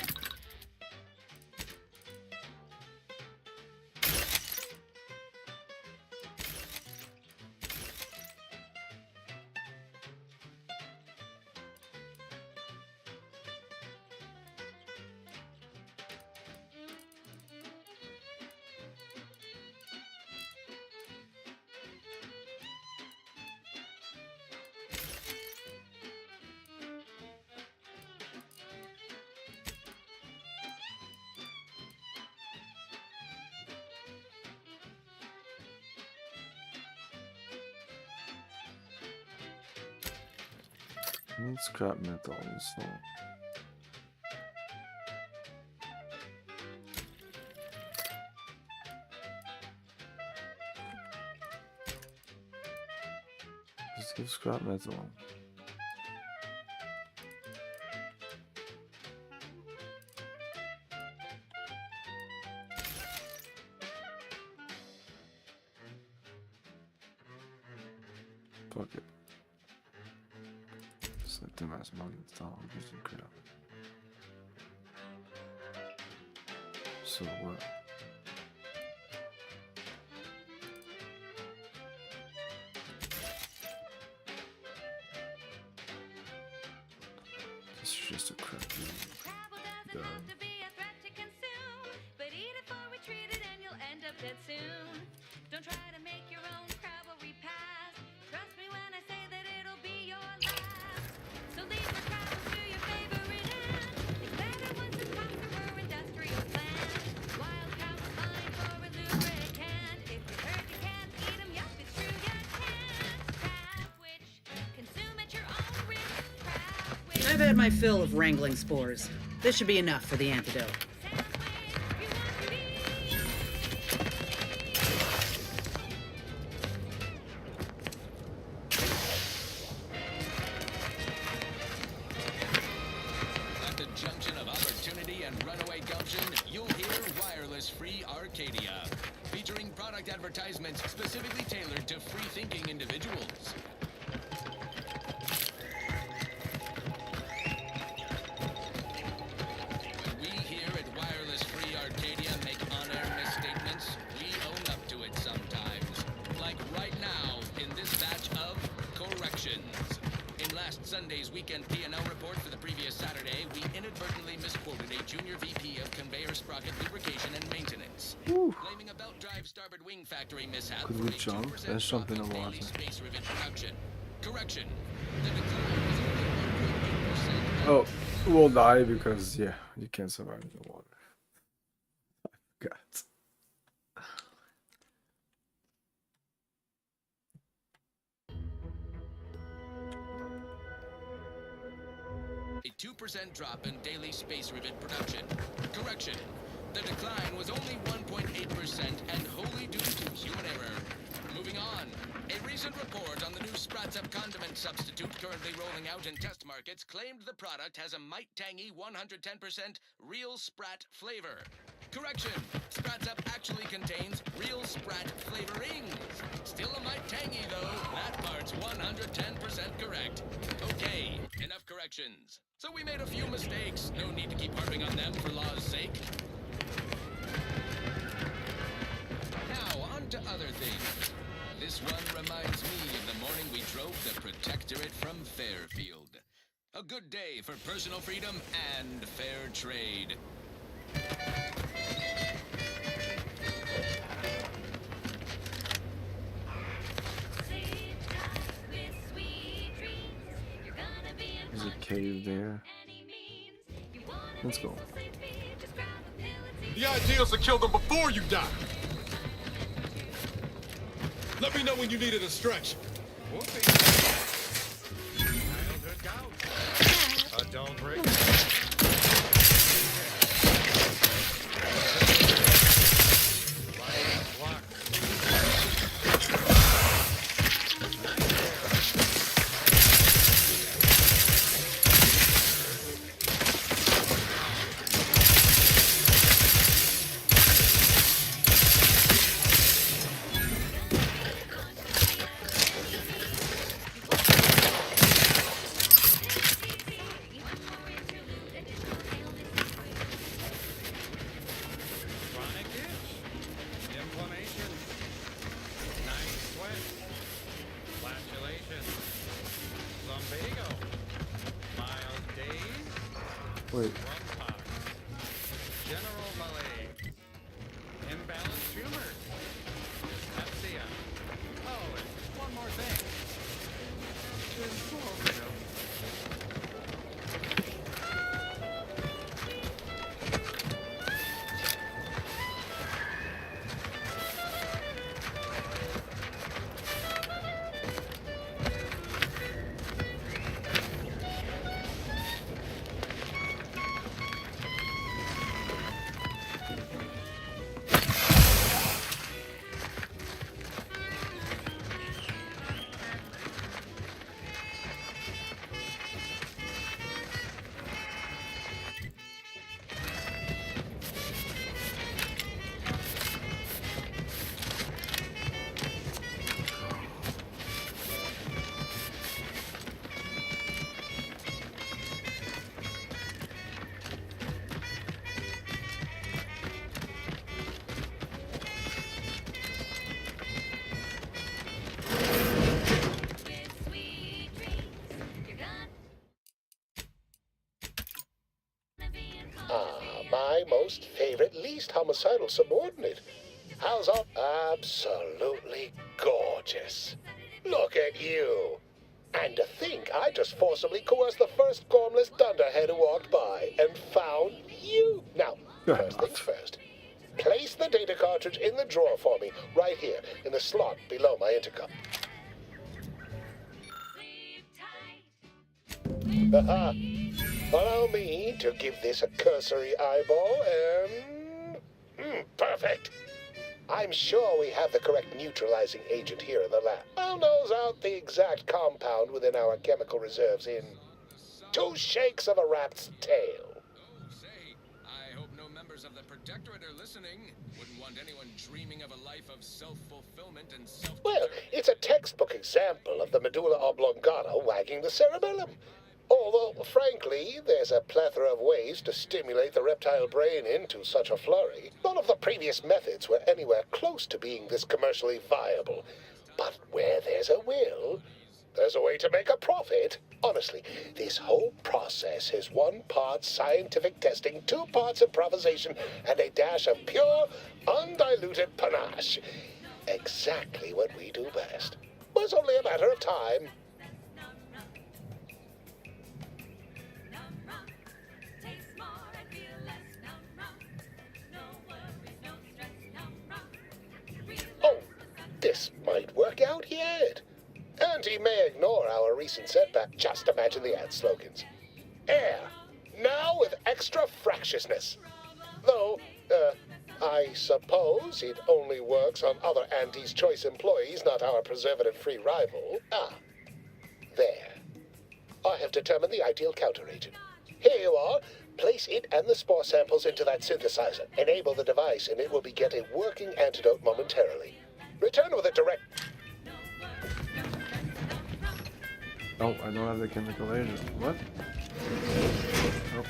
I need scrap metal, so. Just give scrap metal. Fuck it. Just let them as money install vision crap. So what? This is just a crappy gun. But eat it for we treat it and you'll end up dead soon. Don't try to make your own Crabble repass. Trust me when I say that it'll be your last. So leave the Crabble to your favorite hand. It's better once it's conqueror industrial plan. Wild cows fine for a lubricant. If you heard you can't eat 'em, yup, it's true you can't. Crab witch, consume at your own risk. Crab witch. I've had my fill of wrangling spores. This should be enough for the antidote. At the junction of opportunity and runaway gumption, you'll hear wireless-free Arcadia, featuring product advertisements specifically tailored to free-thinking individuals. When we here at Wireless-Free Arcadia make on-air misstatements, we own up to it sometimes. Like right now, in this batch of corrections. In last Sunday's weekend P&L report for the previous Saturday, we inadvertently misquoted a junior VP of conveyor sprocket lubrication and maintenance, claiming a belt drive starboard wing factory mishap Could for we a jump? 2% Let's jump in drop the in water. daily space rivet production. Correction. The decline was only 1.8%. Oh, we'll die because, yeah, you can't survive in the water. I forgot. A 2% drop in daily space rivet production. Correction. The decline was only 1.8% and wholly due to human error. Moving on. A recent report on the new Sprats Up condiment substitute currently rolling out in test markets claimed the product has a might tangy 110% real Sprat flavor. Correction. Sprats Up actually contains real Sprat flavorings. Still a mite tangy though. That part's 110% correct. Okay, enough corrections. So we made a few mistakes. No need to keep harping on them for law's sake. Now, on to other things. This one reminds me of the morning we drove the Protectorate from Fairfield. A good day for personal freedom and fair trade. There's a cave there. Let's go. The idea is to kill them before you die. Let me know when you needed a stretch. Childhood gout. Adultery. Chronic itch, inflammation, night sweat, flatulation, lumbago, mild daze, Wait. rumpox, general malaise, imbalanced tumors, dyspepsia. Oh, and one more thing. most favorite, least homicidal subordinate. How's all? Absolutely gorgeous. Look at you. And to think I just forcibly coerced the first gormless dunderhead who walked by and found you. Now, first things first. Place the data cartridge in the drawer for me, right here, in the slot below my intercom. Allow me to give this a cursory eyeball and... perfect. I'm sure we have the correct neutralizing agent here in the lab. I'll nose out the exact compound within our chemical reserves in 2 shakes of a rat's tail. I hope no members of the Protectorate are listening. Wouldn't want anyone dreaming of a life of self-fulfillment and self... Well, it's a textbook example of the medulla oblongata wagging the cerebellum. Although, frankly, there's a plethora of ways to stimulate the reptile brain into such a flurry. None of the previous methods were anywhere close to being this commercially viable. But where there's a will, there's a way to make a profit. Honestly, this whole process is 1 part scientific testing, 2 parts improvisation, and a dash of pure, undiluted panache. Exactly what we do best. Was only a matter of time. Oh, this might work out yet. And he may ignore our recent setback. Just imagine the ad slogans. Air, now with extra fractiousness. Though, I suppose it only works on other Auntie's Choice employees, not our preservative-free rival. Ah, there. I have determined the ideal counteragent. Here you are. Place it and the spore samples into that synthesizer. Enable the device, and it will beget a working antidote momentarily. Return with a direct... Oh, I don't have the chemical agent. What? Oh.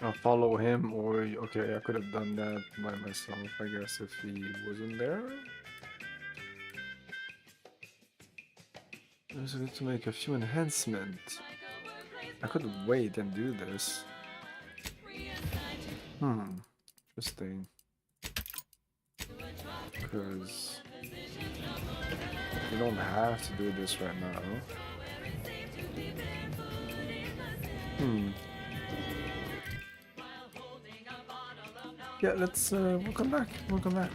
I'll follow him, or okay, I could have done that by myself, I guess, if he wasn't there. I just need to make a few enhancements. I could wait and do this. Interesting. Because you don't have to do this right now. Yeah, let's we'll come back. We'll come back.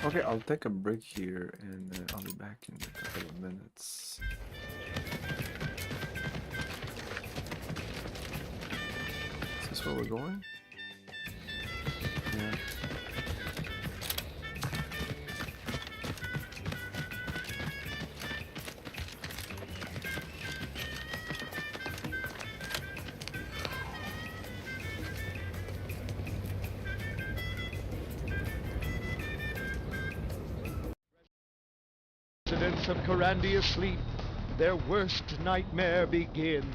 Okay, I'll take a break here and I'll be back in a couple of minutes. Is this where we're going? Yeah. Residents of Corandia sleep, their worst nightmare begins.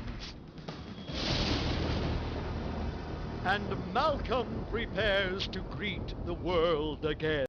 And Malcolm prepares to greet the world again.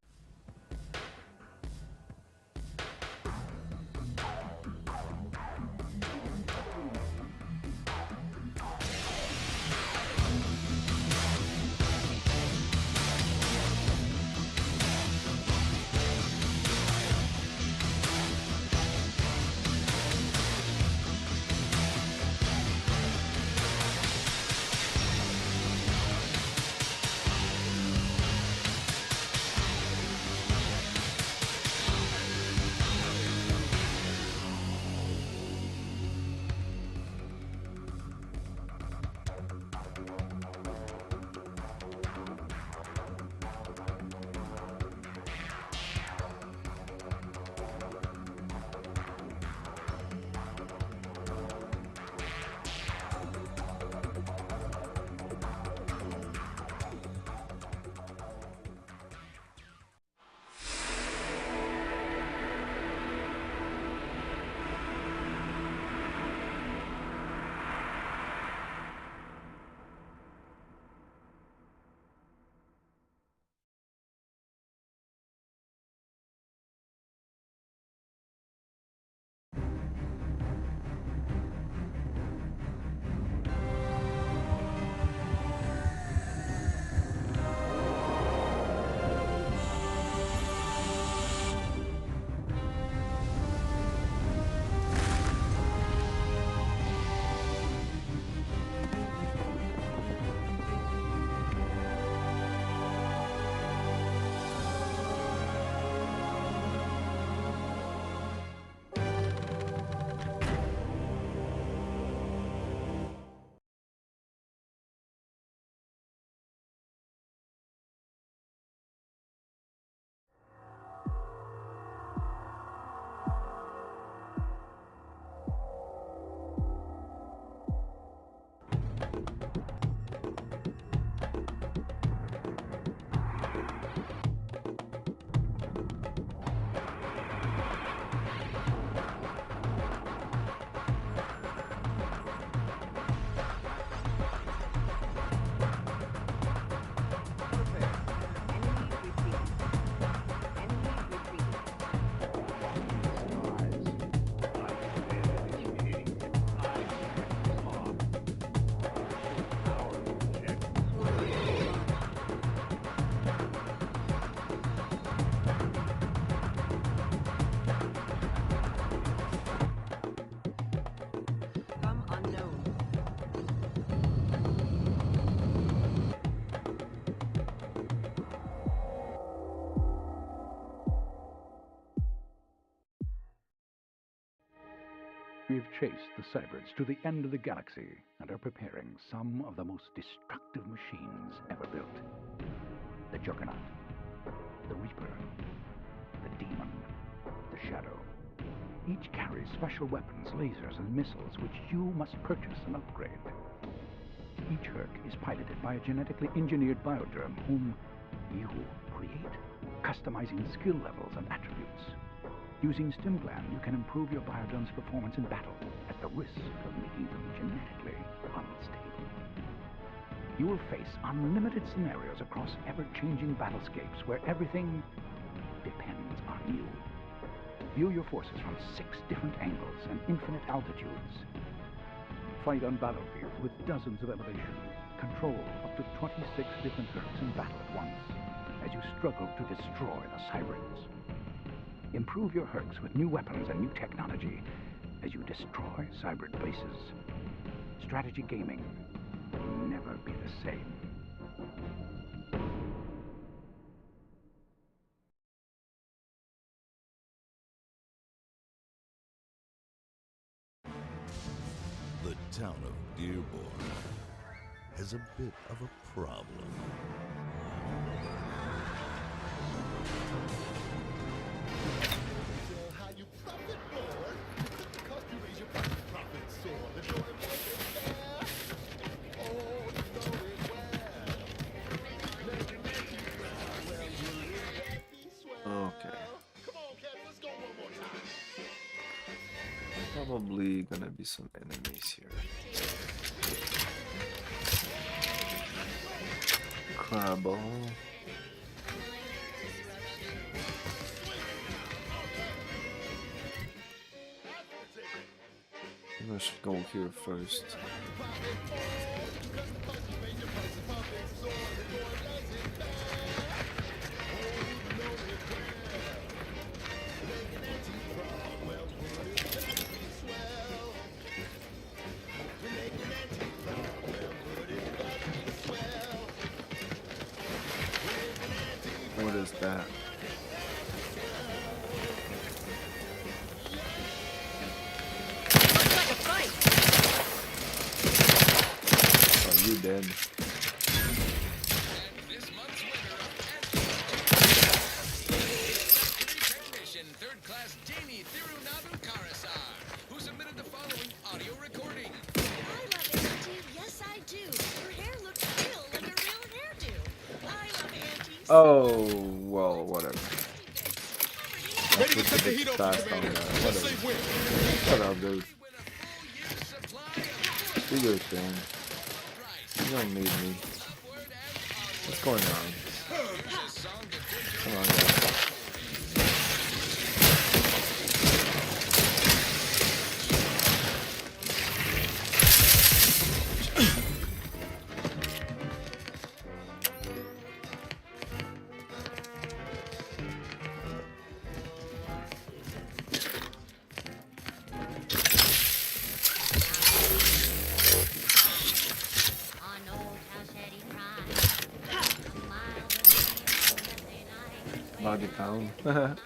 we've chased the cybrids to the end of the galaxy and are preparing some of the most destructive machines ever built. The Juggernaut, the Reaper, the Demon, the Shadow. Each carries special weapons, lasers, and missiles which you must purchase and upgrade. Each Herc is piloted by a genetically engineered bioderm whom you create, customizing skill levels and attributes. Using StimPlan, you can improve your bioderm's performance in battle at the risk of making them genetically unstable. You will face unlimited scenarios across ever-changing battlescapes where everything depends on you. View your forces from 6 different angles and infinite altitudes. Fight on battlefields with dozens of elevations. Control up to 26 different Hercs in battle at once as you struggle to destroy the cybrids. Improve your Hercs with new weapons and new technology as you destroy cybrid bases. Strategy gaming will never be the same. The town of Dearborn has a bit of a problem. Okay. Probably gonna be some enemies here. Crabble. I should go here first. What is that? Oh, you dead. Third-class Dini Thirunadu Karasar, who submitted the following audio recording. I love Auntie. Yes, I do. Her hair looks real, like a real hairdo. I love Auntie. Oh, well, whatever. Ready to cut the heat off, Commander. Let's say when. Shut up, dude. Do your thing. You don't need me. What's going on? Come on, guys. Body pound. Armed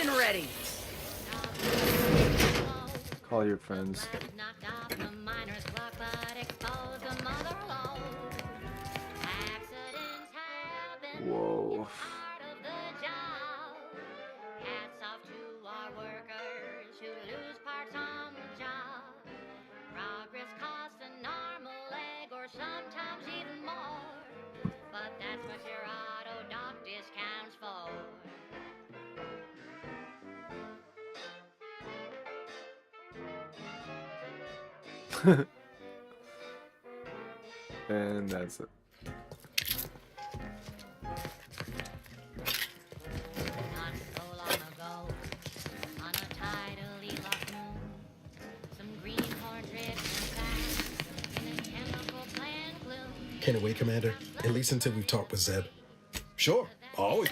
and ready. Call your friends. Whoa. And that's it. Can't wait, Commander. At least until we've talked with Zeb. Sure, always.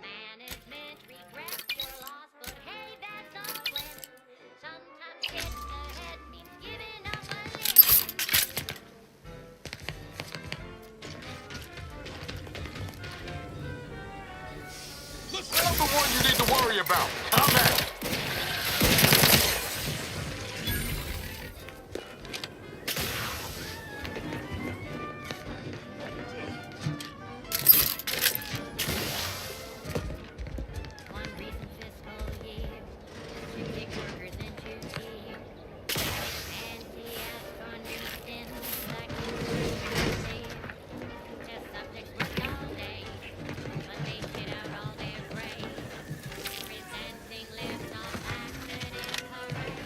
Management the one you need to worry about. Come back. One recent fiscal year, should take workers into gear. Anti-ass funding sins like test subjects worked all day, but they shit out all their grades. Presenting lists of accident parade.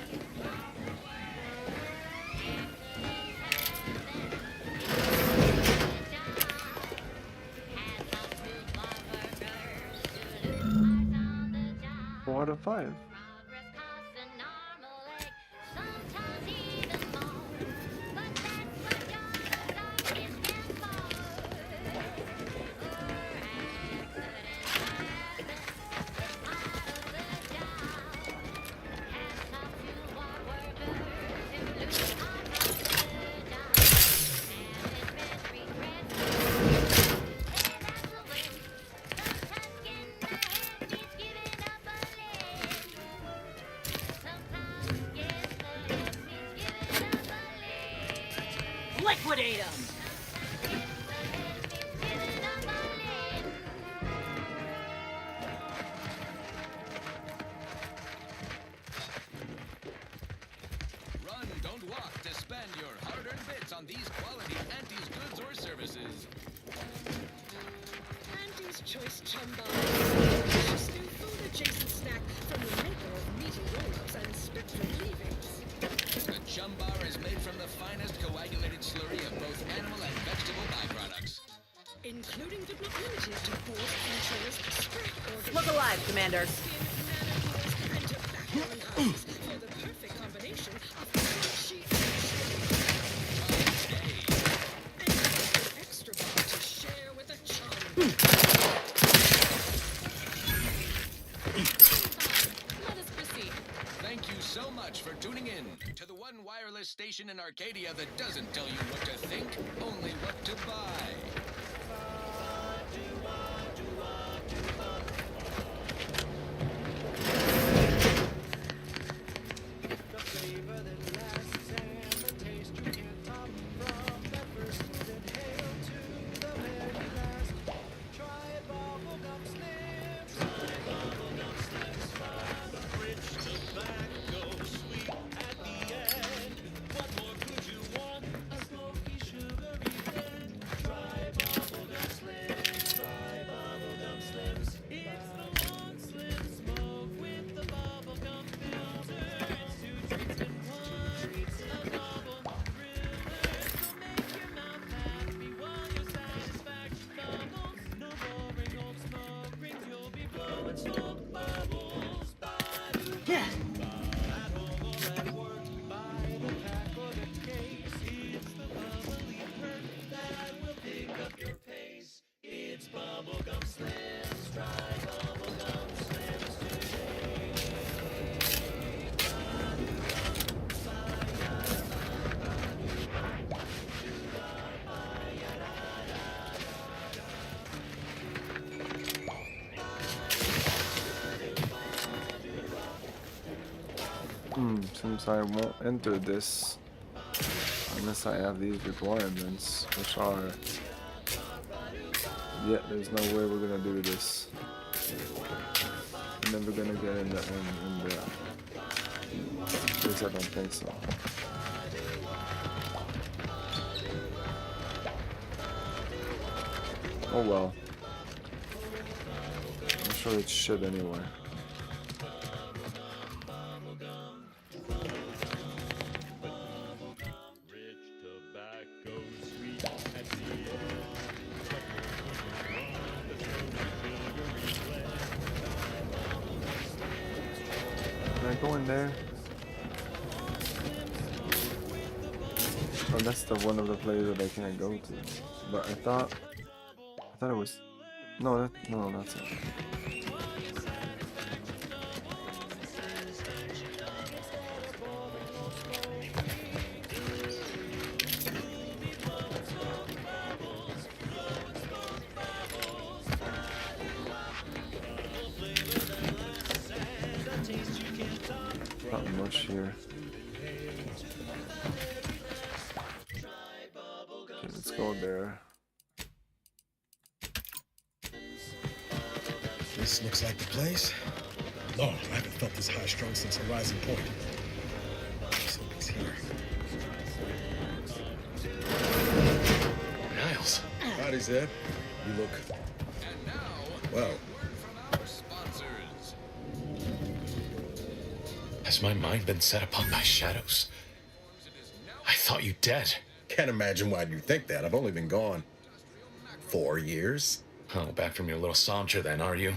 Four out of 5. Liquidate them! Run, don't walk to spend your hard-earned bits on these quality Auntie's goods or services. Auntie's Choice Chumba. Delicious new food-adjacent snack from the maker of meaty roll-ups and spectrum leavings. The Chum Bar is made from the finest coagulated slurry of both animal and vegetable byproducts. Including but not limited to horse, entrails, scrap organs, Look alive, Commander. skin, manacles, and tobacco and ice for the perfect combination of crunchy and an extra bar to share with a chum. Let us proceed. Thank you so much for tuning in to the one wireless station in Arcadia that doesn't tell you what to think, only what to buy. The flavor that lasts and the taste you can't top from that first inhale to the very last. Try bubblegum slims. Try bubblegum slims. Rich tobacco, sweet at the end. What more could you want? A smoky, sugary blend. Try bubblegum slims. Try bubblegum slims. It's the one slim smoke with the bubblegum filter. It's two treats in one. A double thriller to make your mouth happy while your satisfaction doubles. No boring old smoke rings. You'll be blowing smoke bubbles. At home or at work, buy the pack or the case. It's the bubbly perk that will pick up your pace. It's bubblegum slims. Try bubblegum slims today. Seems I won't enter this unless I have these requirements, which are... Yeah, there's no way we're gonna do this. I'm never gonna get in there. At least I don't think so. Oh well. I'm sure it's shit anyway. Can I go in there? Oh, that's the one of the places that I can't go to. But I thought it was... No, that's it. here. Okay, let's go there. This looks like the place. Oh, I haven't felt this high strung since Horizon Point. Something's here. Niles. Howdy, Zeb. You look... well. Has my mind been set upon by shadows? I thought you dead. Can't imagine why you think that. I've only been gone 4 years. Oh, back from your little saunter then, are you?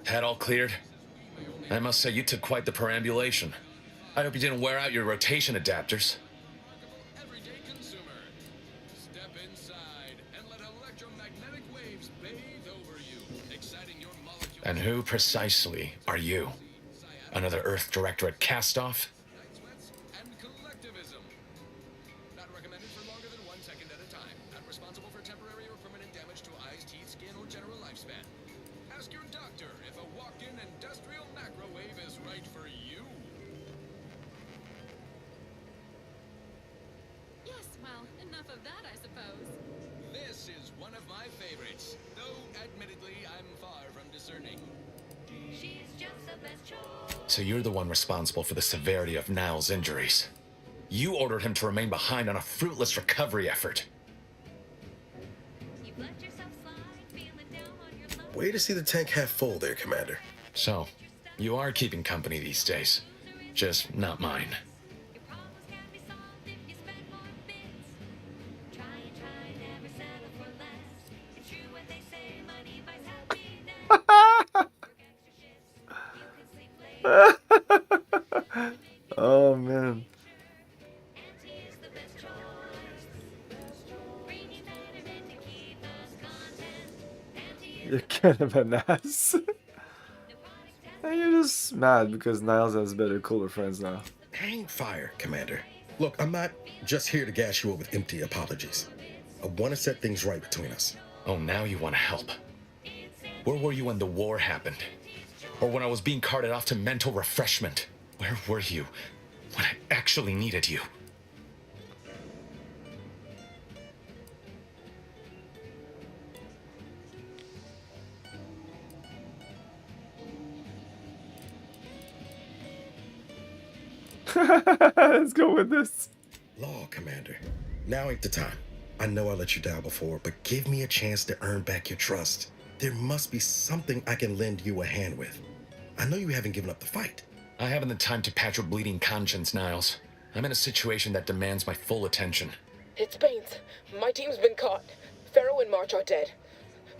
Head all cleared? I must say you took quite the perambulation. I hope you didn't wear out your rotation adapters. And who precisely are you? Another Earth Directorate cast-off? So you're the one responsible for the severity of Niles' injuries. You ordered him to remain behind on a fruitless recovery effort. Way to see the tank half full there, Commander. So, you are keeping company these days. Just not mine. Oh man. You're kind of an ass. And you're just mad because Niles has better, cooler friends now. Hang fire, Commander. Look, I'm not just here to gas you up with empty apologies. I want to set things right between us. Oh, now you want to help. Where were you when the war happened? Or when I was being carted off to mental refreshment? Where were you when I actually needed you? Let's go with this. Law, Commander. Now ain't the time. I know I let you down before, but give me a chance to earn back your trust. There must be something I can lend you a hand with. I know you haven't given up the fight. I haven't the time to patch your bleeding conscience, Niles. I'm in a situation that demands my full attention. It's Baines. My team's been caught. Pharaoh and March are dead.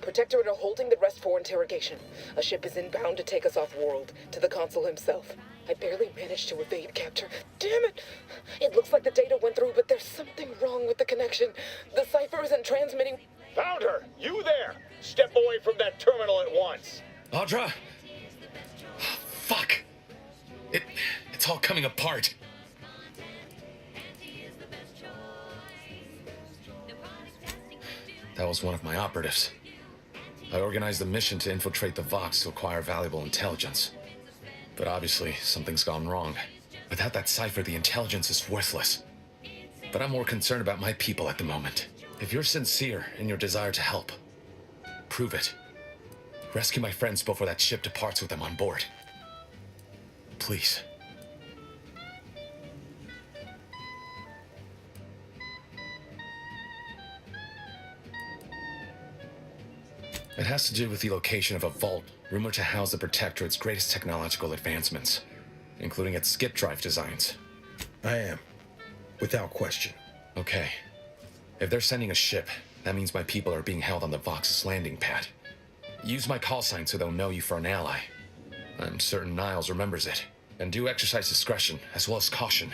Protectorate are holding the rest for interrogation. A ship is inbound to take us off-world, to the consul himself. I barely managed to evade capture. Damn it! It looks like the data went through, but there's something wrong with the connection. The cipher isn't transmitting. Found her! You there! Step away from that terminal at once! Audra! Fuck! It's all coming apart. That was one of my operatives. I organized the mission to infiltrate the Vox to acquire valuable intelligence. But obviously, something's gone wrong. Without that cipher, the intelligence is worthless. But I'm more concerned about my people at the moment. If you're sincere in your desire to help, prove it. Rescue my friends before that ship departs with them on board. Please. It has to do with the location of a vault rumored to house the Protectorate's greatest technological advancements, including its skip drive designs. I am. Without question. Okay. If they're sending a ship, that means my people are being held on the Vox's landing pad. Use my call sign so they'll know you for an ally. I'm certain Niles remembers it. And do exercise discretion, as well as caution.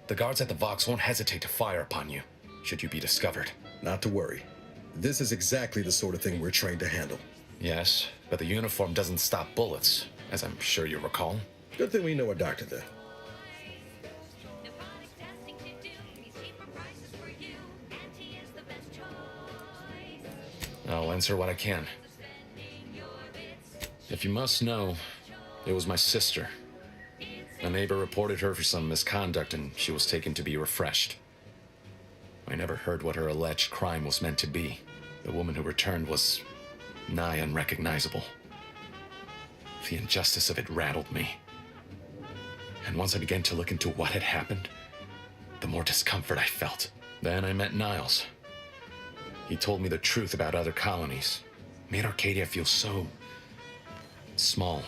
The guards at the Vox won't hesitate to fire upon you, should you be discovered. Not to worry. This is exactly the sort of thing we're trained to handle. Yes, but the uniform doesn't stop bullets, as I'm sure you recall. Good thing we know a doctor then. I'll answer what I can. If you must know, it was my sister. A neighbor reported her for some misconduct and she was taken to be refreshed. I never heard what her alleged crime was meant to be. The woman who returned was nigh unrecognizable. The injustice of it rattled me. And once I began to look into what had happened, the more discomfort I felt. Then I met Niles. He told me the truth about other colonies. Made Arcadia feel so small,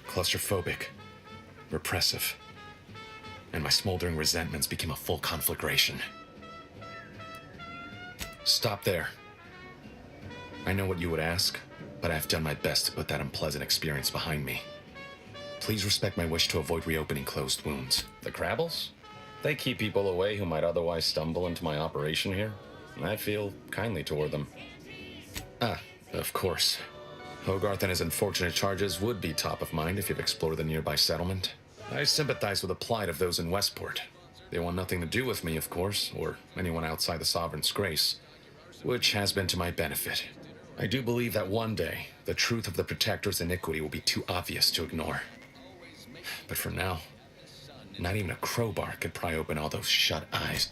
claustrophobic, repressive. And my smoldering resentments became a full conflagration. Stop there. I know what you would ask, but I've done my best to put that unpleasant experience behind me. Please respect my wish to avoid reopening closed wounds. The Crabbles? They keep people away who might otherwise stumble into my operation here. I feel kindly toward them. Ah, of course. Hogarth and his unfortunate charges would be top of mind if you've explored the nearby settlement. I sympathize with the plight of those in Westport. They want nothing to do with me, of course, or anyone outside the Sovereign's grace, which has been to my benefit. I do believe that one day, the truth of the Protector's iniquity will be too obvious to ignore. But for now, not even a crowbar could pry open all those shut eyes.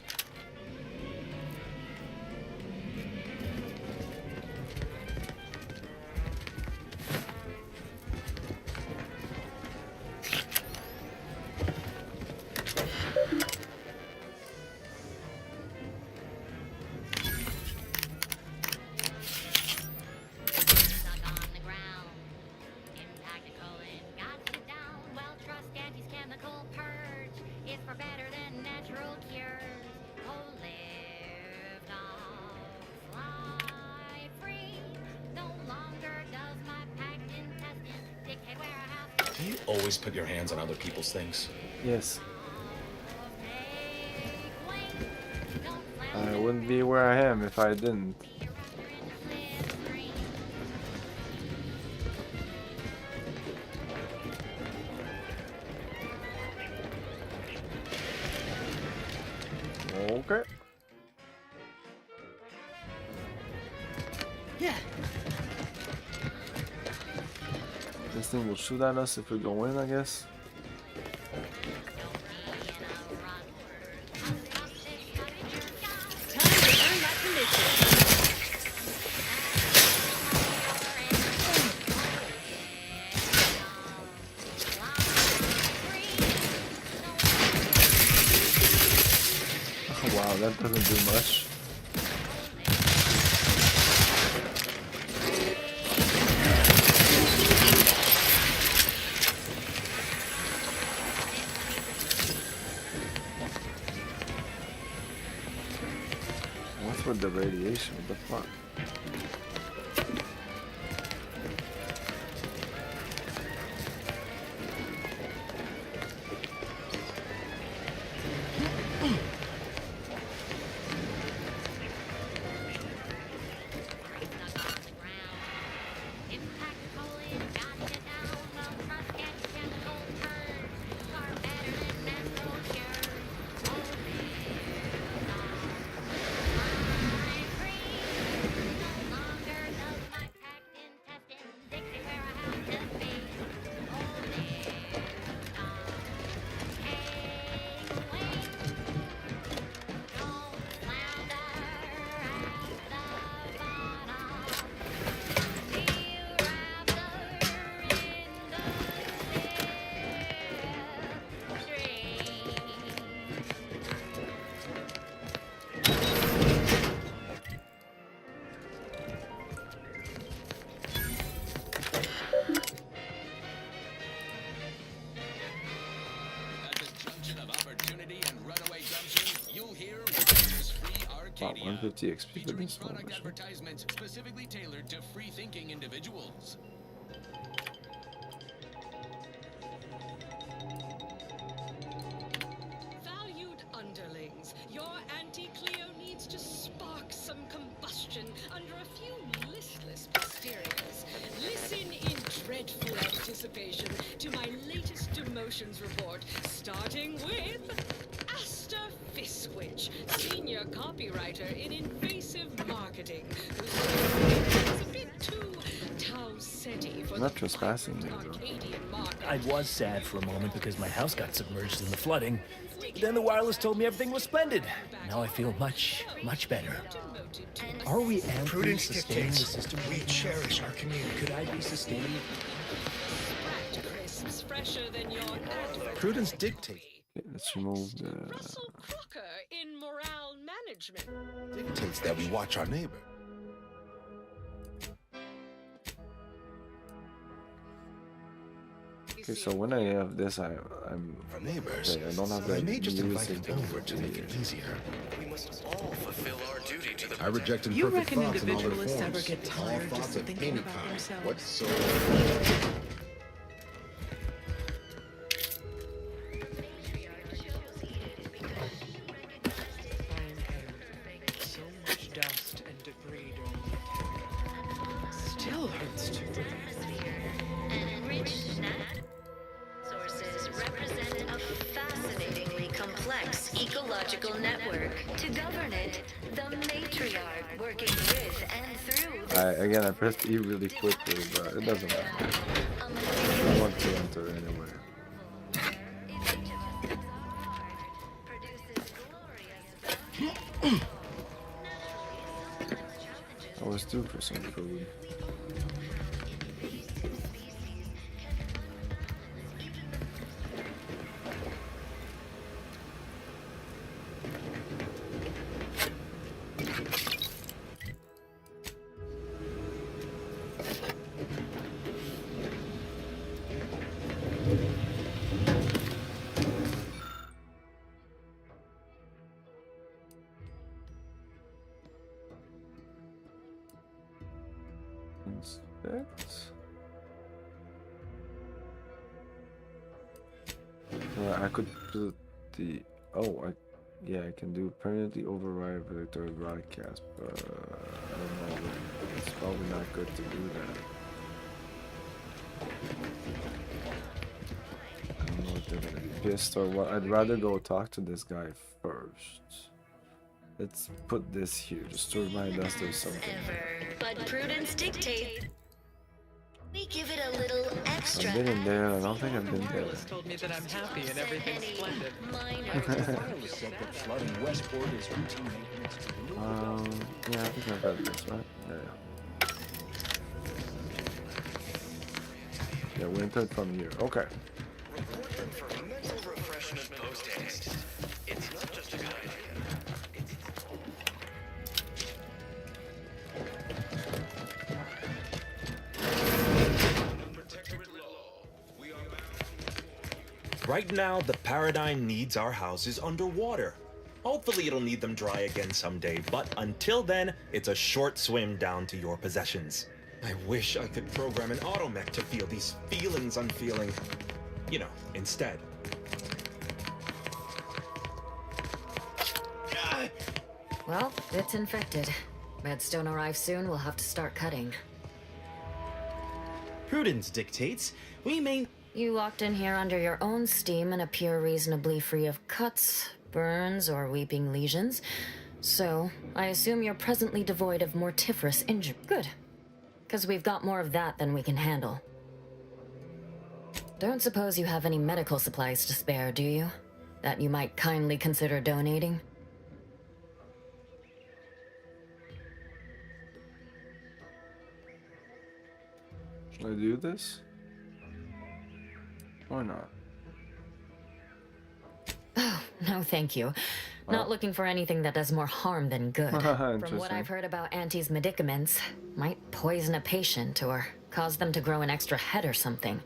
Do you always put your hands on other people's things? Yes. I wouldn't be where I am if I didn't. Okay. Yeah. This thing will shoot at us if we go in, I guess. Oh, wow, that doesn't do much. What's with the radiation? What the fuck? Wow, 150 XP for this one. Advertisements specifically tailored to free-thinking individuals. Valued underlings, your anti-Cleo needs to spark some combustion under a few listless posteriors. Listen in dreadful anticipation to my latest demotions report, starting with Asta Fiswich, senior copywriter in invasive marketing, whose is a bit too Tau-Ceti for Not the trespassing, Arcadian markup. I was sad for a moment because my house got submerged in the flooding. But then the wireless told me everything was splendid. Now I feel much, much better. Are we amply Prudence sustaining the dictates system? we cherish our community. Could I be sustaining? Crisps fresher than your Prudence dictates. Okay, let's remove the. Crocker in morale management. Dictates that we watch our neighbor. Okay, so when I have this, I'm neighbors. okay, I don't have So I that may just invite music them over to make it easier. We must all fulfill our duty to the I reject You imperfect reckon thoughts in all their individualists ever forms. get All tired thoughts just of thinking any about kind, themselves? whatsoever. So much dust and debris during the attack. Still hurts to breathe. Enriched sources represent a fascinatingly complex ecological network. To govern it, the matriarch working with and through Again, I pressed E really quickly, but it doesn't matter. I want to enter anyway. I was due for some food. Inspect. I could put the. Yeah, I can do permanently override regulatory broadcast, but I don't know. It's probably not good to do that. I don't know if they're gonna be pissed or what. I'd rather go talk to this guy first. Let's put this here just to remind us there's something. but prudence dictates we give it a little extra. I've been in there. I don't think I've been there. Wireless told me that I'm happy and everything's splendid. Wireless said that flooding Westport is routine maintenance to remove Yeah, I think I've got this, right? Yeah. Yeah, we entered from here. Okay. For mental refreshment post-haste. It's not just a good idea. Right now, the Paradigm needs our houses underwater. Hopefully it'll need them dry again someday, but until then, it's a short swim down to your possessions. I wish I could program an automech to feel these feelings I'm feeling. You know, instead. Well, it's infected. Redstone arrives soon, we'll have to start cutting. Prudence dictates we may... You walked in here under your own steam and appear reasonably free of cuts, burns, or weeping lesions. So, I assume you're presently devoid of mortiferous injury. Good. Because we've got more of that than we can handle. Don't suppose you have any medical supplies to spare, do you? That you might kindly consider donating? Should I do this? Or not? Oh, no thank you. Not looking for anything that does more harm than good. From what I've heard about Auntie's medicaments, might poison a patient or cause them to grow an extra head or something.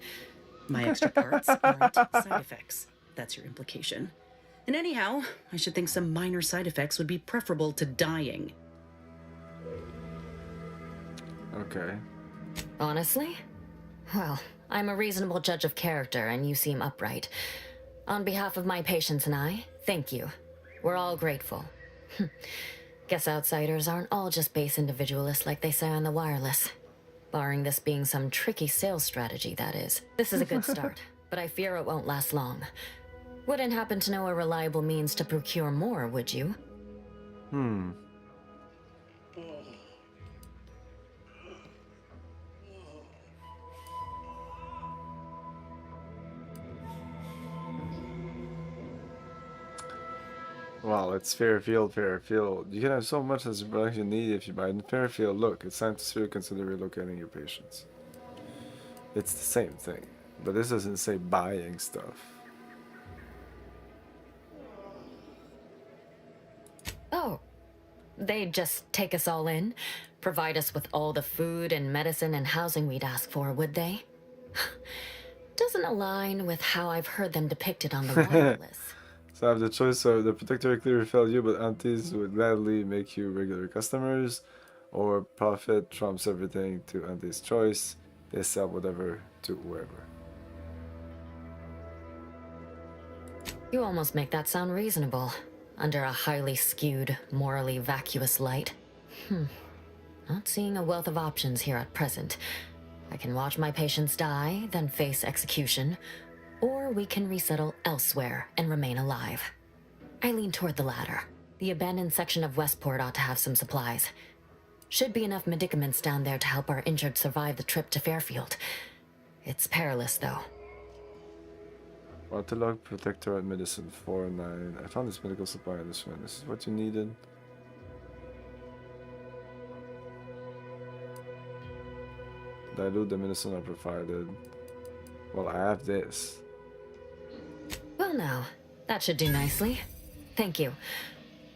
My extra parts aren't side effects. That's your implication. And anyhow, I should think some minor side effects would be preferable to dying. Okay. Honestly? Well, I'm a reasonable judge of character, and you seem upright. On behalf of my patients and I, thank you. We're all grateful. Guess outsiders aren't all just base individualists like they say on the wireless. Barring this being some tricky sales strategy, that is. This is a good start, but I fear it won't last long. Wouldn't happen to know a reliable means to procure more, would you? Well, it's Fairfield, Fairfield. You can have so much as you need if you buy it in Fairfield. Look, it's time to seriously consider relocating your patients. It's the same thing, but this doesn't say buying stuff. Oh, they'd just take us all in, provide us with all the food and medicine and housing we'd ask for, would they? Doesn't align with how I've heard them depicted on the royal list. So I have the choice of the Protector clearly failed you, but aunties would gladly make you regular customers, or profit trumps everything to auntie's choice. They sell whatever to whoever. You almost make that sound reasonable, under a highly skewed, morally vacuous light. Not seeing a wealth of options here at present. I can watch my patients die, then face execution, or we can resettle elsewhere and remain alive. I lean toward the latter. The abandoned section of Westport ought to have some supplies. Should be enough medicaments down there to help our injured survive the trip to Fairfield. It's perilous, though. Waterlog Protectorate Medicine 49. I found this medical supply in this one. This is what you needed. Dilute the medicine I provided. Well, I have this. Well now, that should do nicely. Thank you.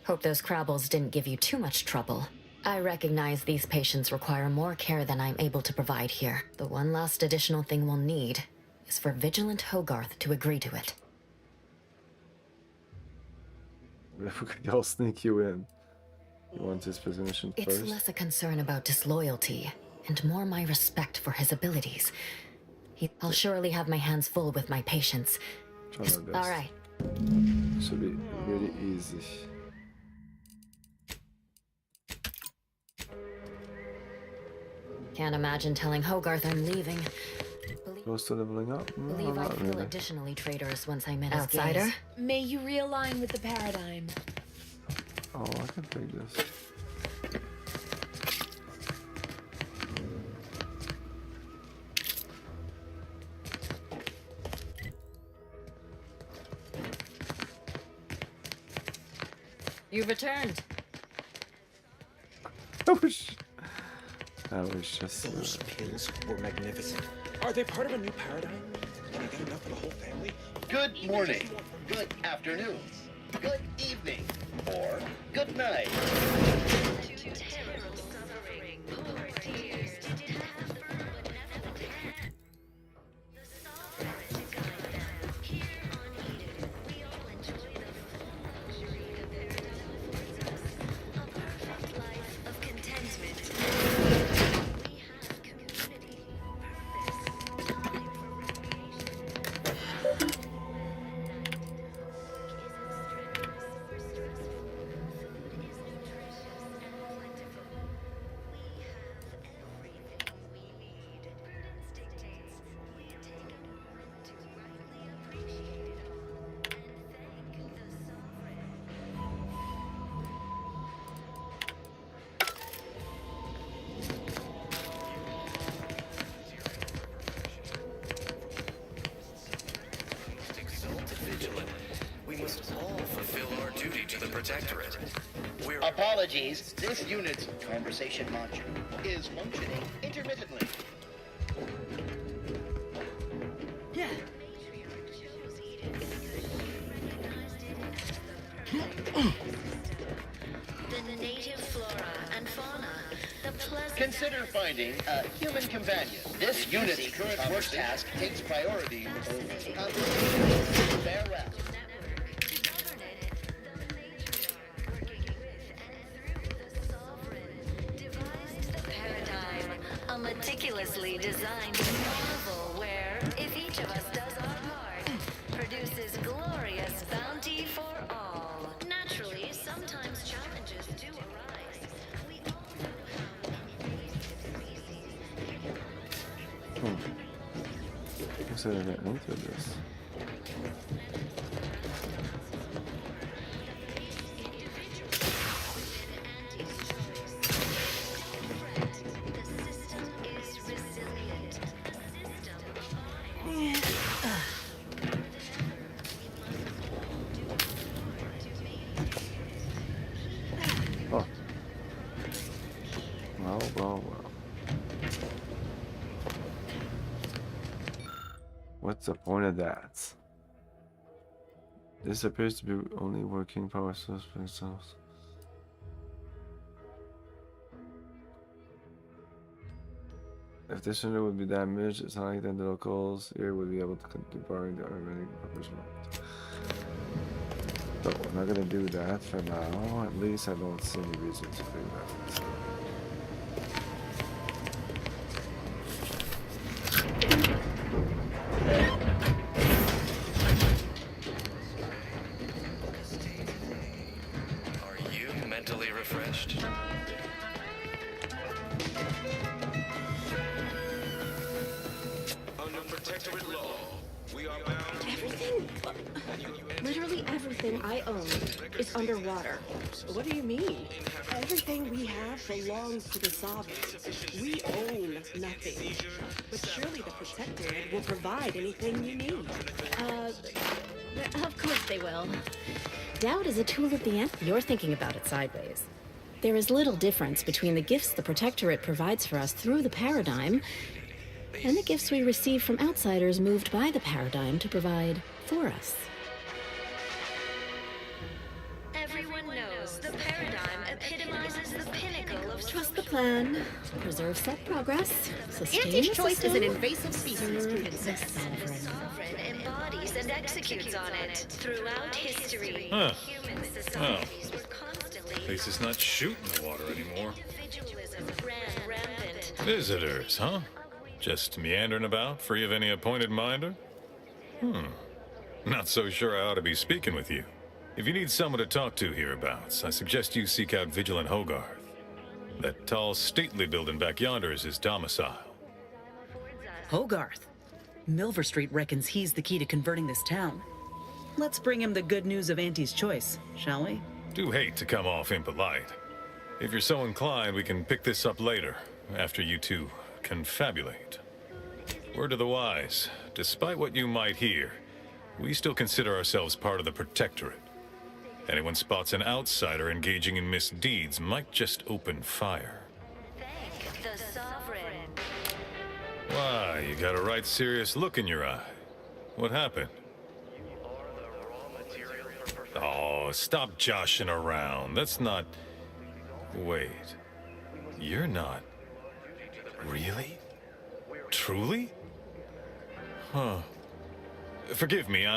Hope those Crabbles didn't give you too much trouble. I recognize these patients require more care than I'm able to provide here. The one last additional thing we'll need is for Vigilant Hogarth to agree to it. I'll sneak you in. You want his position It's first? less a concern about disloyalty and more my respect for his abilities. I'll surely have my hands full with my patients. Try my best. All right. Should be really easy. Can't imagine telling Hogarth I'm leaving. Close to leveling up? No, Believe I not feel really. additionally traitors once I met his Outsider? gaze. May you realign with the paradigm. Oh, I can take this. You've returned. I was just. Those pills were magnificent. Are they part of a new paradigm? Can I get enough for the whole family? Good morning, good afternoon, good evening, or good night. Protectorate. Apologies, this unit's conversation module is functioning intermittently. Yeah. The native flora and fauna, the pleasant... Consider finding a human companion. This unit's current work task takes priority over conversation. Farewell. A meticulously designed marvel where, if each of us does our part, produces glorious bounty for all. Naturally, sometimes challenges do arise. We all know how Guess I didn't enter this. What's the point of that? This appears to be only working power source for themselves. If this unit would be damaged, it's not like that the locals here would be able to continue borrowing the remaining provisional. So we're not gonna do that for now. At least I don't see any reason to do that. Are you mentally refreshed? Under protectorate law, we are bound. Everything, literally everything I own is underwater. What do you mean? Everything we have belongs to the Sovereign. We own nothing. But surely the Protectorate will provide anything you need. Of course they will. Doubt is a tool of the end. You're thinking about it sideways. There is little difference between the gifts the Protectorate provides for us through the Paradigm and the gifts we receive from outsiders moved by the Paradigm to provide for us. Everyone knows the paradigm epitomizes the pinnacle of Trust the plan, preserve set progress, sustain Auntie's the choice is an system, invasive species. serve the sovereign. sovereign embodies and executes on it. Throughout history, Huh. human societies were constantly At least it's not shooting the water anymore. individualism ran rampant. Visitors, huh? Just meandering about, free of any appointed minder? Not so sure I ought to be speaking with you. If you need someone to talk to hereabouts, I suggest you seek out Vigilant Hogarth. That tall, stately building back yonder is his domicile. Hogarth. Milver Street reckons he's the key to converting this town. Let's bring him the good news of Auntie's choice, shall we? Do hate to come off impolite. If you're so inclined, we can pick this up later, after you two confabulate. Word to the wise, despite what you might hear, we still consider ourselves part of the Protectorate. Anyone spots an outsider engaging in misdeeds might just open fire. Thank the sovereign. Why, you got a right serious look in your eye. What happened? Oh, stop joshing around. That's not... Wait. You're not... Really? Truly? Huh. Forgive me,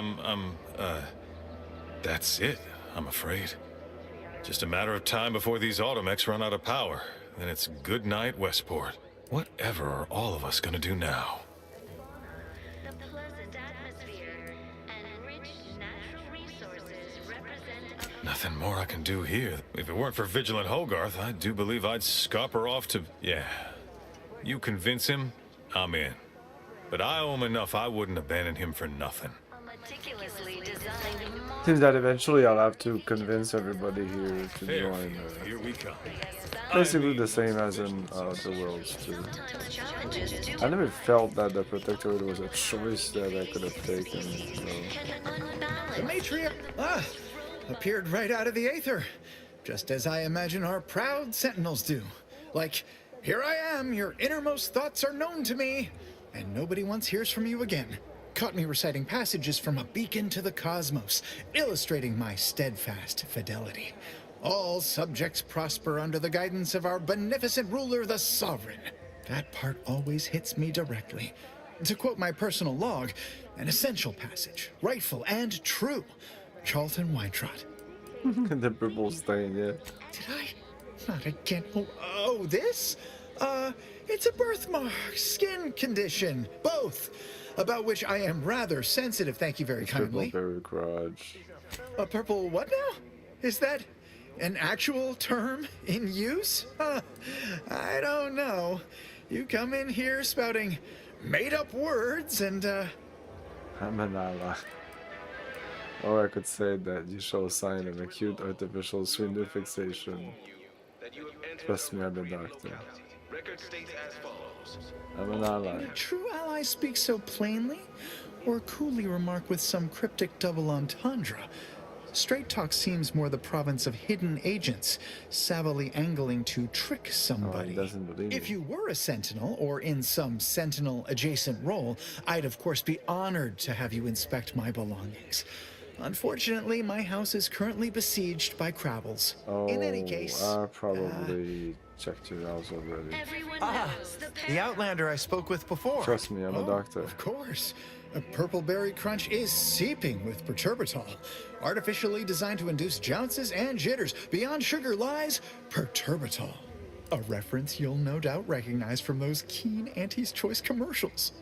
that's it, I'm afraid. Just a matter of time before these automechs run out of power. Then it's good night, Westport. Whatever are all of us gonna do now? The pleasant atmosphere and rich natural resources represent a Nothing more I can do here. If it weren't for Vigilant Hogarth, I do believe I'd scupper off to... Yeah. You convince him, I'm in. But I owe him enough I wouldn't abandon him for nothing. meticulously designed Seems that eventually I'll have to convince everybody here to Fair join. field, here we come. Basically the same as in the Worlds too. I never felt that the Protectorate was a choice that I could have taken. So. The matriarch appeared right out of the aether, just as I imagine our proud sentinels do. Like, here I am, your innermost thoughts are known to me, and nobody once hears from you again. Caught me reciting passages from a beacon to the cosmos, illustrating my steadfast fidelity. All subjects prosper under the guidance of our beneficent ruler, the Sovereign. That part always hits me directly. To quote my personal log, an essential passage, rightful and true. Charlton Weintrot. The purple stain, yeah. Did I? Not again. Oh, this? It's a birthmark, skin condition, both, about which I am rather sensitive, thank you very kindly. Purple berry crotch. A purple what now? Is that an actual term in use? I don't know. You come in here spouting made-up words and, I'm an ally. Or I could say that you show a sign of acute artificial sphincter fixation. Trust me, I'm a doctor. I'm an ally. A true ally speak so plainly, or coolly remark with some cryptic double entendre? Straight talk seems more the province of hidden agents, savvily angling to trick somebody. doesn't believe If me. you were a sentinel, or in some sentinel-adjacent role, I'd of course be honored to have you inspect my belongings. Unfortunately, my house is currently besieged by Crabbles. In any case, I probably checked your house already. the Outlander I spoke with before. Trust me, I'm a doctor. Of course. A purple berry crunch is seeping with perturbatol, artificially designed to induce jounces and jitters. Beyond sugar lies perturbatol, a reference you'll no doubt recognize from those keen Auntie's Choice commercials.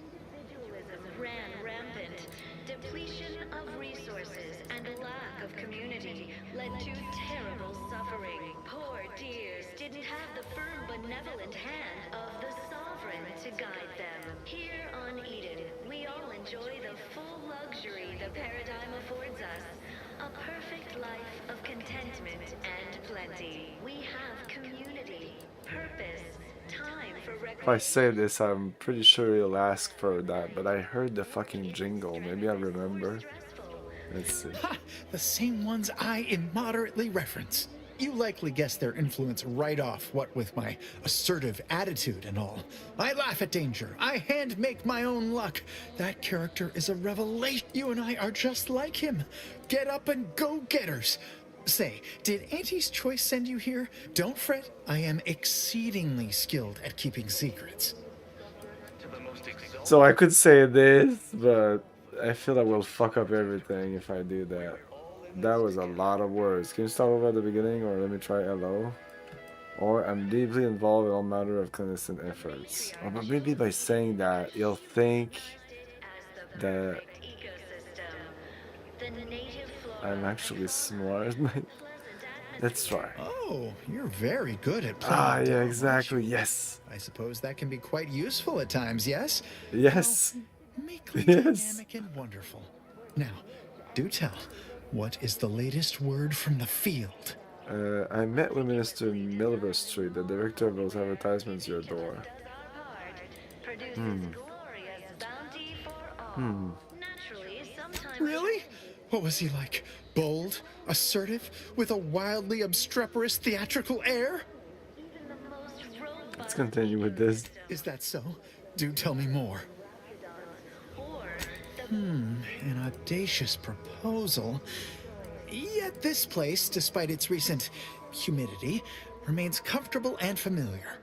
Ran rampant. Depletion of resources and a lack of community led to terrible suffering. Poor dears didn't have the firm, benevolent hand of the sovereign to guide them. Here on Eden, we all enjoy the full luxury the paradigm affords us. A perfect life of contentment and plenty. We have community, purpose, time for If I say this, I'm pretty sure he'll ask for that, but I heard the fucking jingle. Maybe I remember. Let's see. Ha! The same ones I immoderately reference. You likely guessed their influence right off, what with my assertive attitude and all. I laugh at danger. I hand make my own luck. That character is a revelation. You and I are just like him. Get up and go-getters. Say, did Auntie's Choice send you here? Don't fret. I am exceedingly skilled at keeping secrets. So I could say this, but I feel I will fuck up everything if I do that. That was a lot of words. Can you start over at the beginning, or let me try hello? Or I'm deeply involved in all matter of clandestine efforts. Or but maybe by saying that, he'll think that I'm actually smart. Let's try. Oh, you're very good at playing. Ah, yeah, dumb, exactly. aren't you? Yes. I suppose that can be quite useful at times, yes? Yes. Meekly Yes. dynamic and wonderful. Now, do tell, what is the latest word from the field? I met with Minister Milver Street, the director of those advertisements your door. Really? What was he like? Bold, assertive, with a wildly obstreperous theatrical air? Let's continue with this. Is that so? Do tell me more. An audacious proposal. Yet this place, despite its recent humidity, remains comfortable and familiar.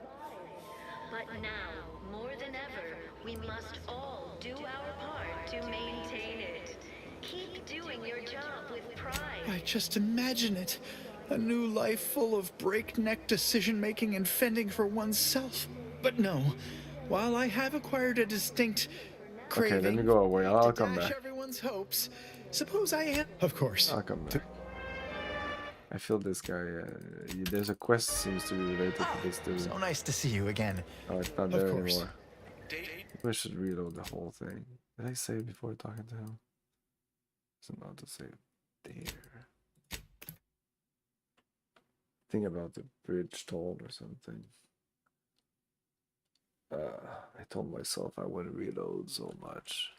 But now, more than ever, we must all do our part to maintain it. Keep doing your job with pride. I just imagine it. A new life full of breakneck decision-making and fending for oneself. But no, while I have acquired a distinct craving Okay, let me go away. I'll to come dash back. everyone's hopes, suppose I am... Of course. I'll come back. I feel this guy. There's a quest seems to be related to this dude. So nice to see you again. Oh, it's not Of there course. anymore. Maybe I should reload the whole thing. Did I save before talking to him? It's not to save there. Think about the bridge toll or something. I told myself I wouldn't reload so much.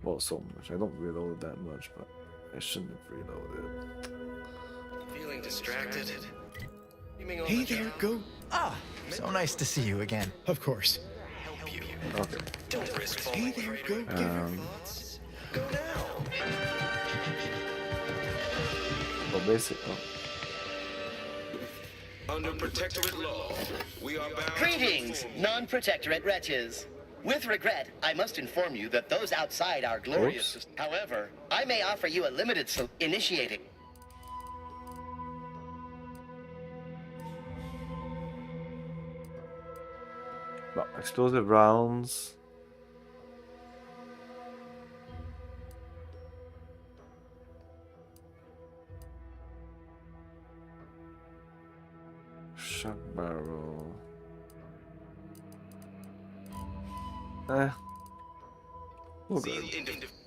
Well, so much. I don't reload that much, but I shouldn't have reloaded. Feeling distracted? Hey there, go... so nice to see you again. Of course. Okay. Don't risk Hey there, go Well, basically. Under protectorate law, we are bound... Greetings, non-protectorate wretches. With regret, I must inform you that those outside our glorious system. However, I may offer you a limited initiating. Well, explosive rounds. Shot barrel. We'll go.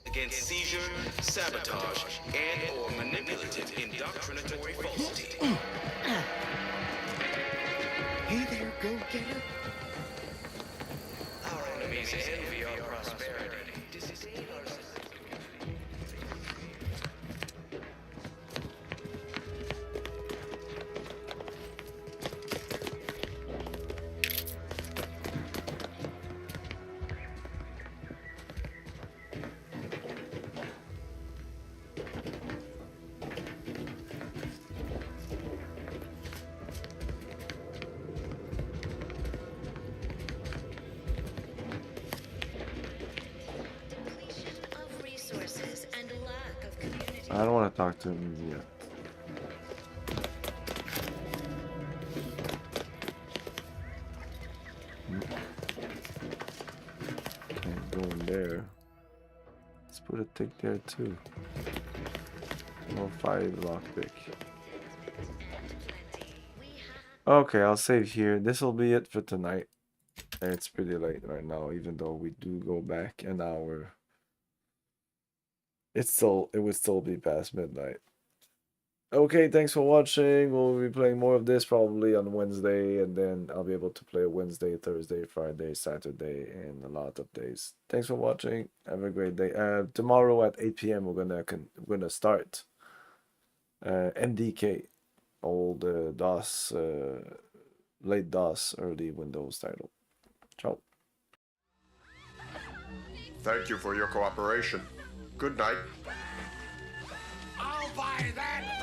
Against seizure, sabotage, and/or manipulative indoctrinatory falsity. Hey there, go-getter. Our enemies envy our prosperity. talk to him yet. Can't go in there. Let's put a tick there too. More 5 lockpick. Okay, I'll save here. This will be it for tonight. It's pretty late right now, even though we do go back an hour. It would still be past midnight. Okay, thanks for watching. We'll be playing more of this probably on Wednesday, and then I'll be able to play Wednesday, Thursday, Friday, Saturday, and a lot of days. Thanks for watching. Have a great day. Tomorrow at 8 p.m. we're gonna start MDK, old DOS, late DOS, early Windows title. Ciao. Thank you for your cooperation. Good night. I'll buy that!